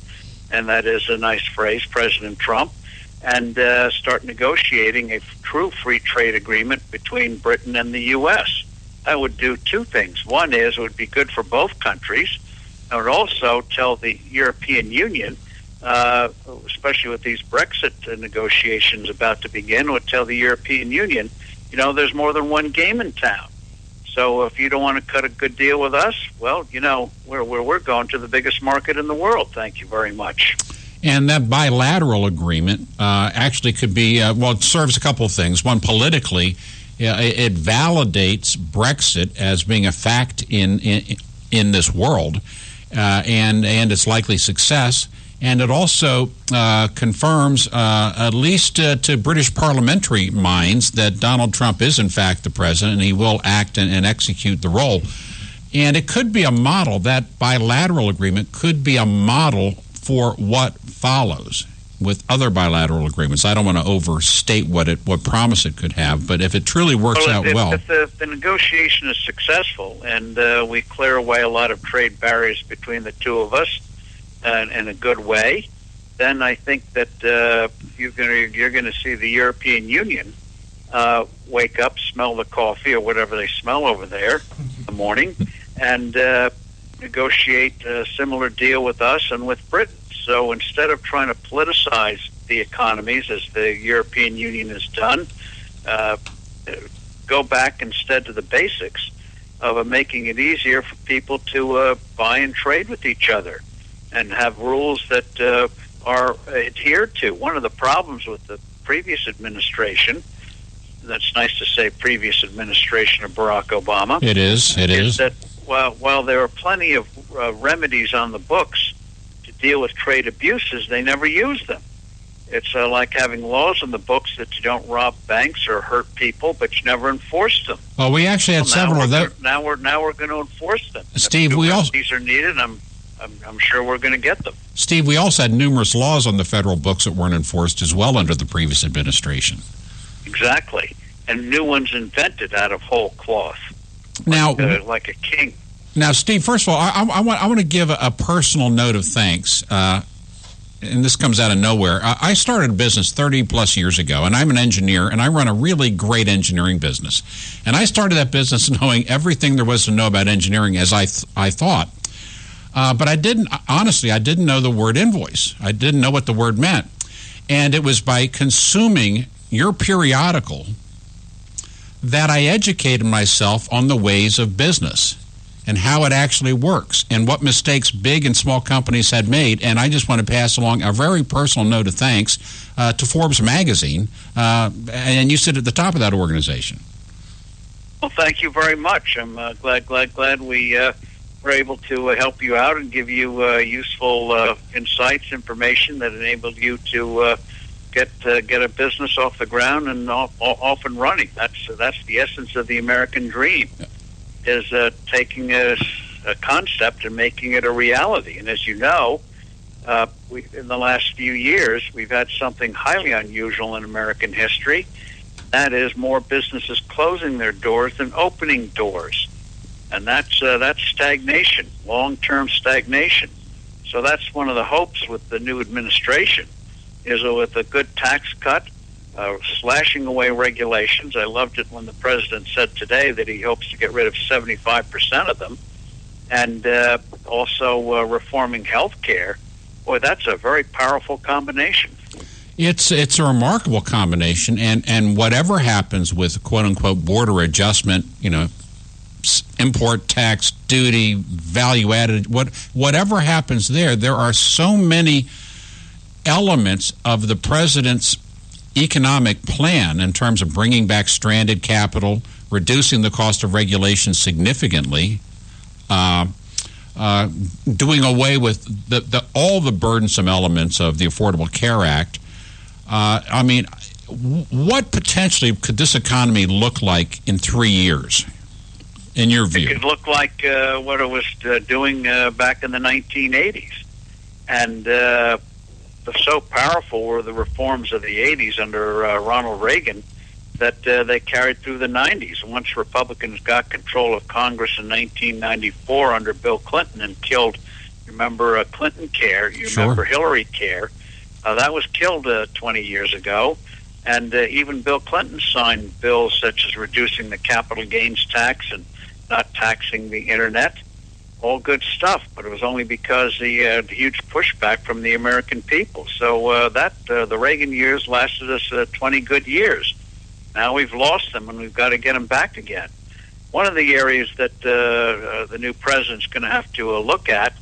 and that is a nice phrase, President Trump, and start negotiating a true free trade agreement between Britain and the U.S. That would do two things. One is it would be good for both countries. It would also tell the European Union, especially with these Brexit negotiations about to begin, would tell the European Union, there's more than one game in town. So if you don't want to cut a good deal with us, well, we're going to the biggest market in the world. Thank you very much. And that bilateral agreement actually could be, it serves a couple of things. One, politically, it validates Brexit as being a fact in this world and its likely success. And it also confirms, at least to British parliamentary minds, that Donald Trump is, in fact, the president, and he will act and execute the role. And it could be a model, that bilateral agreement could be a model for what follows. with other bilateral agreements? I don't want to overstate what promise it could have, but if it truly works out well. If the negotiation is successful and we clear away a lot of trade barriers between the two of us in a good way, then I think that you're going to see the European Union wake up, smell the coffee or whatever they smell over there in the morning, and negotiate a similar deal with us and with Britain. So instead of trying to politicize the economies as the European Union has done, go back instead to the basics of making it easier for people to buy and trade with each other and have rules that are adhered to. One of the problems with the previous administration, that's nice to say previous administration of Barack Obama. It is that while there are plenty of remedies on the books to deal with trade abuses, they never use them. It's like having laws in the books that you don't rob banks or hurt people, but you never enforce them. Well, we actually had several of those. Now we're going to enforce them. Steve, these are needed. I'm sure we're going to get them. Steve, we also had numerous laws on the federal books that weren't enforced as well under the previous administration. Exactly, and new ones invented out of whole cloth. Now, like a king. Now, Steve, first of all, I want to give a personal note of thanks, and this comes out of nowhere. I started a business 30-plus years ago, and I'm an engineer, and I run a really great engineering business. And I started that business knowing everything there was to know about engineering as I thought. But I didn't know the word invoice. I didn't know what the word meant. And it was by consuming your periodical that I educated myself on the ways of business and how it actually works and what mistakes big and small companies had made. And I just want to pass along a very personal note of thanks to Forbes magazine. And you sit at the top of that organization. Well, thank you very much. I'm glad we were able to help you out and give you useful insights, information that enabled you to get a business off the ground and off and running. That's the essence of the American dream, is taking a concept and making it a reality. And as you know, in the last few years, we've had something highly unusual in American history. That is more businesses closing their doors than opening doors. And that's stagnation, long-term stagnation. So that's one of the hopes with the new administration, is with a good tax cut, slashing away regulations. I loved it when the president said today that he hopes to get rid of 75% of them, and also reforming health care. Boy, that's a very powerful combination. It's a remarkable combination, and whatever happens with quote-unquote border adjustment, import tax, duty, value added, whatever happens there are so many elements of the president's economic plan in terms of bringing back stranded capital, reducing the cost of regulation significantly, doing away with all the burdensome elements of the Affordable Care Act. What potentially could this economy look like in 3 years, in your view? It could look like what it was doing back in the 1980s. And so powerful were the reforms of the 80s under Ronald Reagan that they carried through the 90s. Once Republicans got control of Congress in 1994 under Bill Clinton and killed, remember Clinton Care, remember Hillary Care, that was killed 20 years ago. And even Bill Clinton signed bills such as reducing the capital gains tax and not taxing the Internet. All good stuff, but it was only because the huge pushback from the American people. So the Reagan years lasted us 20 good years. Now we've lost them, and we've got to get them back again. One of the areas that the new president's going to have to look at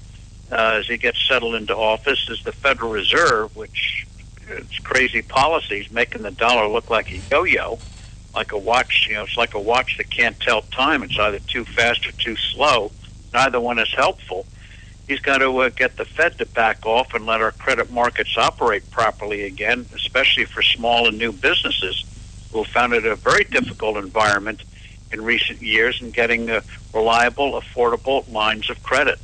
as he gets settled into office is the Federal Reserve, which it's crazy policies, making the dollar look like a yo-yo, like a watch. It's like a watch that can't tell time. It's either too fast or too slow. Neither one is helpful. He's got to get the Fed to back off and let our credit markets operate properly again, especially for small and new businesses who have found it a very difficult environment in recent years in getting reliable, affordable lines of credit.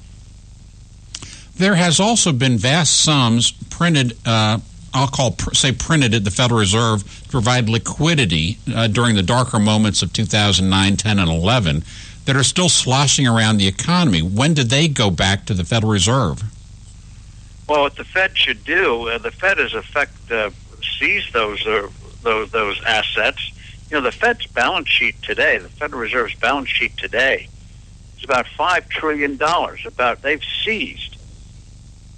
There has also been vast sums printed I'll call, say, printed at the Federal Reserve to provide liquidity during the darker moments of 2009, 10, and 11 that are still sloshing around the economy. When did they go back to the Federal Reserve? Well, what the Fed should do, the Fed is seize those assets. You know, the Fed's balance sheet today, the Federal Reserve's balance sheet today, is about $5 trillion. They've seized,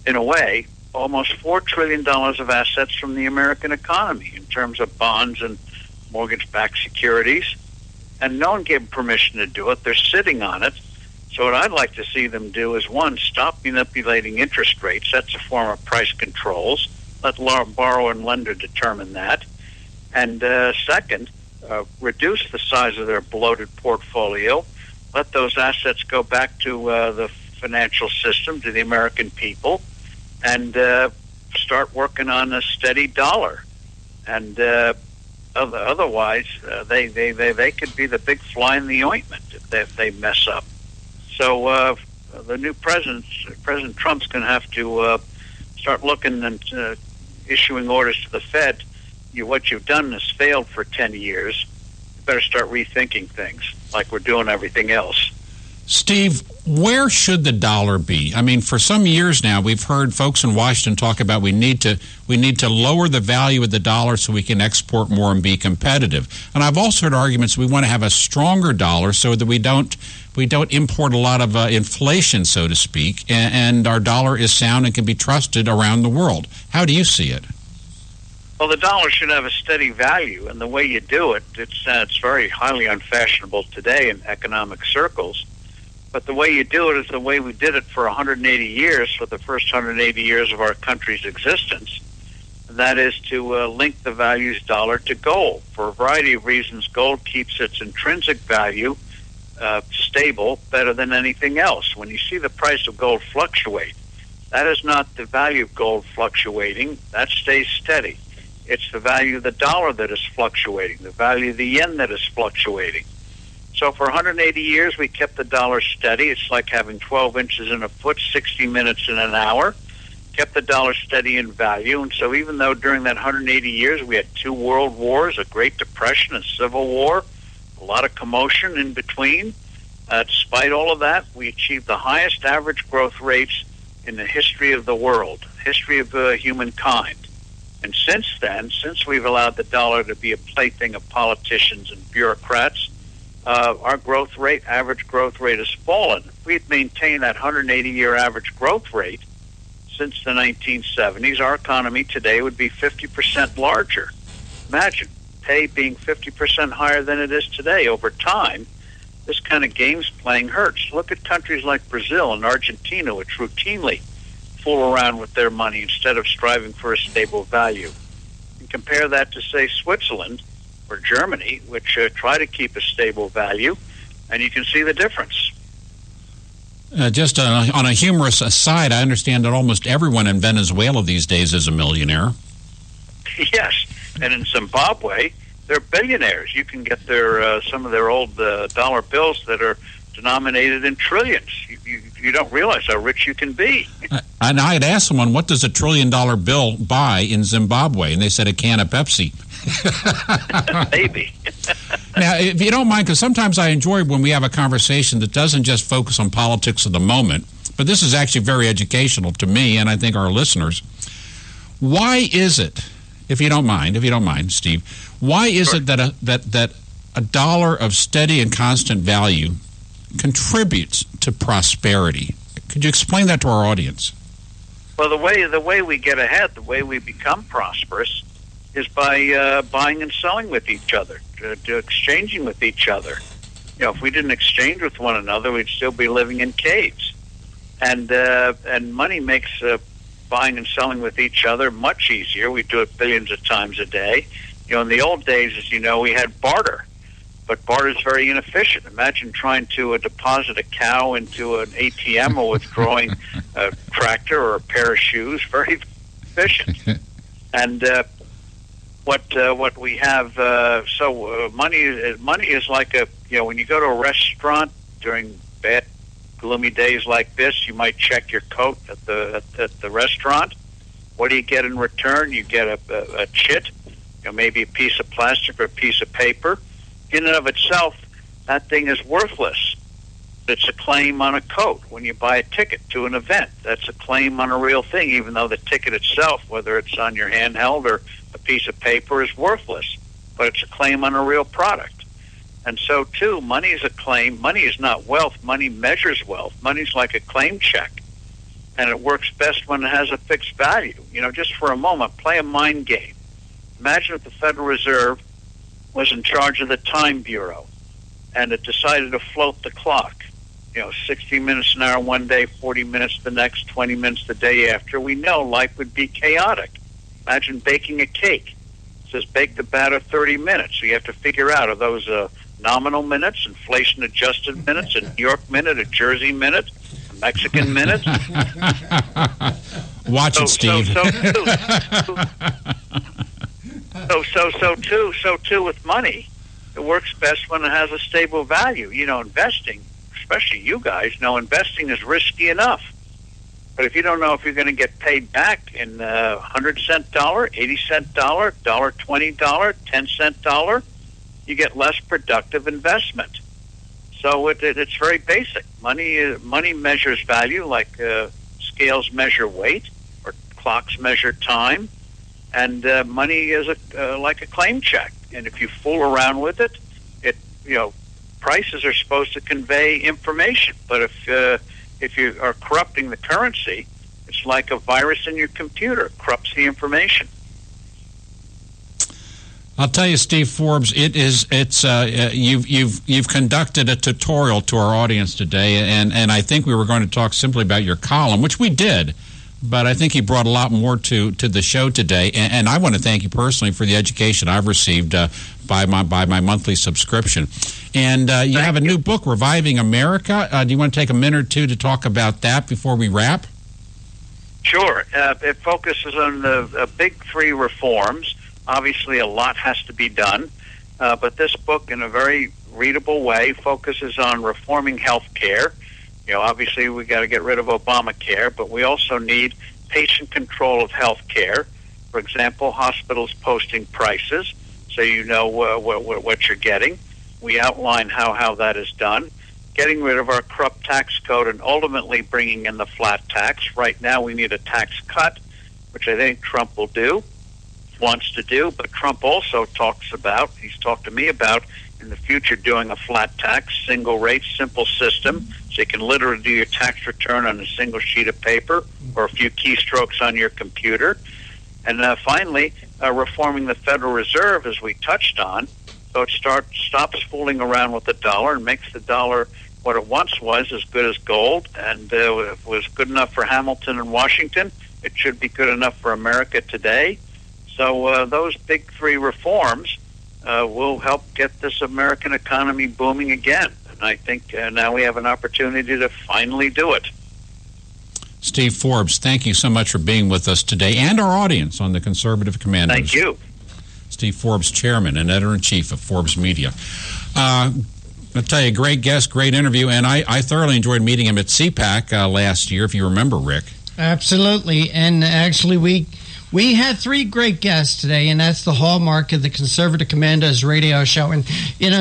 in a way, almost $4 trillion of assets from the American economy in terms of bonds and mortgage-backed securities. And no one gave them permission to do it. They're sitting on it. So what I'd like to see them do is, one, stop manipulating interest rates. That's a form of price controls. Let borrower and lender determine that. And second, reduce the size of their bloated portfolio. Let those assets go back to the financial system, to the American people, and start working on a steady dollar. And otherwise, they could be the big fly in the ointment if they mess up. So the new President Trump's going to have to start looking and issuing orders to the Fed. What you've done has failed for 10 years. You better start rethinking things like we're doing everything else. Steve, where should the dollar be? I mean, for some years now, we've heard folks in Washington talk about we need to lower the value of the dollar so we can export more and be competitive. And I've also heard arguments we want to have a stronger dollar so that we don't import a lot of inflation, so to speak, and our dollar is sound and can be trusted around the world. How do you see it? Well, the dollar should have a steady value, and the way you do it, it's very highly unfashionable today in economic circles. But the way you do it is the way we did it for 180 years, for the first 180 years of our country's existence. And that is to link the values dollar to gold. For a variety of reasons, gold keeps its intrinsic value stable better than anything else. When you see the price of gold fluctuate, that is not the value of gold fluctuating. That stays steady. It's the value of the dollar that is fluctuating, the value of the yen that is fluctuating. So for 180 years, we kept the dollar steady. It's like having 12 inches in a foot, 60 minutes in an hour. Kept the dollar steady in value. And so even though during that 180 years we had 2 world wars, a Great Depression, a Civil War, a lot of commotion in between, despite all of that, we achieved the highest average growth rates in the history of the world, history of humankind. And since then, since we've allowed the dollar to be a plaything of politicians and bureaucrats, our growth rate, average growth rate, has fallen. If we had maintained that 180-year average growth rate since the 1970s, our economy today would be 50% larger. Imagine pay being 50% higher than it is today. Over time, this kind of games playing hurts. Look at countries like Brazil and Argentina, which routinely fool around with their money instead of striving for a stable value. And compare that to, say, Switzerland or Germany, which try to keep a stable value, and you can see the difference. Just on a humorous aside, I understand that almost everyone in Venezuela these days is a millionaire. Yes, and in Zimbabwe, they're billionaires. You can get their some of their old dollar bills that are denominated in trillions. You don't realize how rich you can be. And I had asked someone, what does $1 trillion bill buy in Zimbabwe? And they said a can of Pepsi. Maybe. Now, if you don't mind, because sometimes I enjoy when we have a conversation that doesn't just focus on politics of the moment, but this is actually very educational to me and I think our listeners. Why is it, if you don't mind, Steve, why is it that a dollar of steady and constant value contributes to prosperity? Could you explain that to our audience? Well, the way we get ahead, the way we become prosperous, is by buying and selling with each other, to exchanging with each other. You know, if we didn't exchange with one another, we'd still be living in caves. And money makes buying and selling with each other much easier. We do it billions of times a day. You know, in the old days, as you know, we had barter. But barter is very inefficient. Imagine trying to deposit a cow into an ATM or withdrawing a tractor or a pair of shoes. Very efficient. And what we have, money is like when you go to a restaurant during bad, gloomy days like this, you might check your coat at the restaurant. What do you get in return? You get a chit, maybe a piece of plastic or a piece of paper. In and of itself, that thing is worthless. It's a claim on a coat. When you buy a ticket to an event, that's a claim on a real thing, even though the ticket itself, whether it's on your handheld or a piece of paper, is worthless. But it's a claim on a real product. And so, too, money is a claim. Money is not wealth. Money measures wealth. Money's like a claim check. And it works best when it has a fixed value. Just for a moment, play a mind game. Imagine if the Federal Reserve was in charge of the Time Bureau and it decided to float the clock. 60 minutes an hour one day, 40 minutes the next, 20 minutes the day after. We know life would be chaotic. Imagine baking a cake. It says bake the batter 30 minutes. So you have to figure out, are those nominal minutes, inflation-adjusted minutes, a New York minute, a Jersey minute, a Mexican minute? Watch it, Steve. So too with money, it works best when it has a stable value. Investing, especially you guys know, investing is risky enough. But if you don't know if you're going to get paid back in 100-cent dollar, 80-cent dollar, $1.20, 10-cent dollar, you get less productive investment. So it's very basic. Money measures value like scales measure weight or clocks measure time. And money is like a claim check. And if you fool around with it, prices are supposed to convey information. But if you are corrupting the currency, it's like a virus in your computer. It corrupts the information. I'll tell you, Steve Forbes, you've conducted a tutorial to our audience today, and I think we were going to talk simply about your column, which we did. But I think you brought a lot more to the show today, and I want to thank you personally for the education I've received by my monthly subscription. And you have a new book, Reviving America. Do you want to take a minute or two to talk about that before we wrap? Sure. It focuses on the big three reforms. Obviously, a lot has to be done, but this book, in a very readable way, focuses on reforming health care. Obviously, we got to get rid of Obamacare, but we also need patient control of health care. For example, hospitals posting prices, so you know what you're getting. We outline how that is done. Getting rid of our corrupt tax code and ultimately bringing in the flat tax. Right now, we need a tax cut, which I think Trump wants to do, but Trump also he's talked to me about in the future doing a flat tax, single rate, simple system, so you can literally do your tax return on a single sheet of paper or a few keystrokes on your computer. And finally, reforming the Federal Reserve, as we touched on, so it stops fooling around with the dollar and makes the dollar what it once was, as good as gold, and it was good enough for Hamilton and Washington. It should be good enough for America today. So those big three reforms will help get this American economy booming again. And I think now we have an opportunity to finally do it. Steve Forbes, thank you so much for being with us today and our audience on the Conservative Commandos. Thank you. Steve Forbes, Chairman and Editor-in-Chief of Forbes Media. I'll tell you, great guest, great interview, and I thoroughly enjoyed meeting him at CPAC last year, if you remember, Rick. Absolutely, and actually we had three great guests today, and that's the hallmark of the Conservative Commandos radio show. And,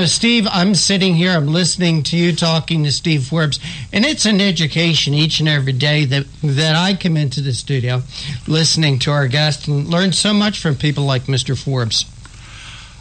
Steve, I'm sitting here, I'm listening to you talking to Steve Forbes, and it's an education each and every day that I come into the studio listening to our guests and learn so much from people like Mr. Forbes.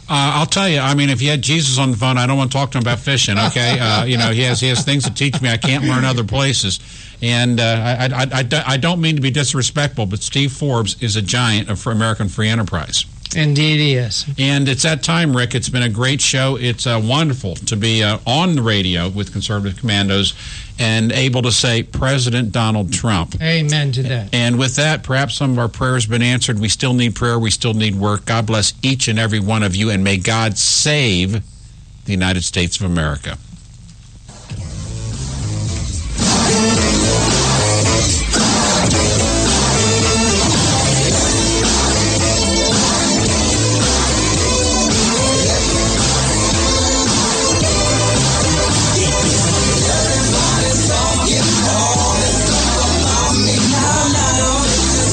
I'll tell you, if you had Jesus on the phone, I don't want to talk to him about fishing, okay? He has things to teach me I can't learn other places. And I don't mean to be disrespectful, but Steve Forbes is a giant of American free enterprise. Indeed he is. And it's that time, Rick. It's been a great show. It's wonderful to be on the radio with Conservative Commandos and able to say President Donald Trump. Amen to that. And with that, perhaps some of our prayers have been answered. We still need prayer. We still need work. God bless each and every one of you, and may God save the United States of America.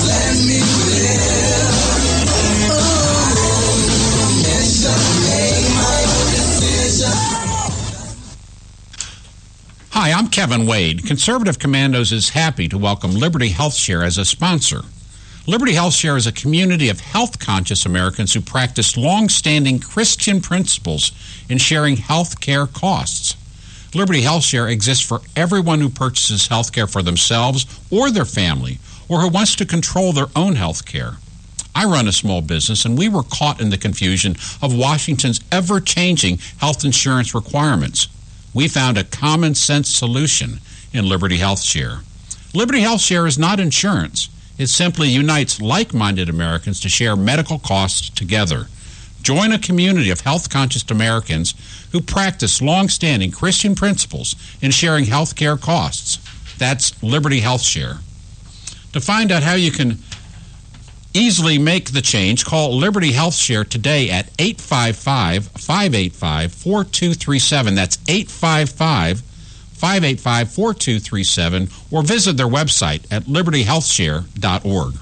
Let me I'm Kevin Wade. Conservative Commandos is happy to welcome Liberty Health Share as a sponsor. Liberty Health Share is a community of health-conscious Americans who practice long-standing Christian principles in sharing health care costs. Liberty Health Share exists for everyone who purchases health care for themselves or their family, or who wants to control their own health care. I run a small business, and we were caught in the confusion of Washington's ever-changing health insurance requirements. We found a common-sense solution in Liberty Health Share. Liberty Health Share is not insurance. It simply unites like-minded Americans to share medical costs together. Join a community of health-conscious Americans who practice long-standing Christian principles in sharing health care costs. That's Liberty Health Share. To find out how you can easily make the change, call Liberty Health Share today at 855-585-4237. That's 855-585-4237, or visit their website at libertyhealthshare.org.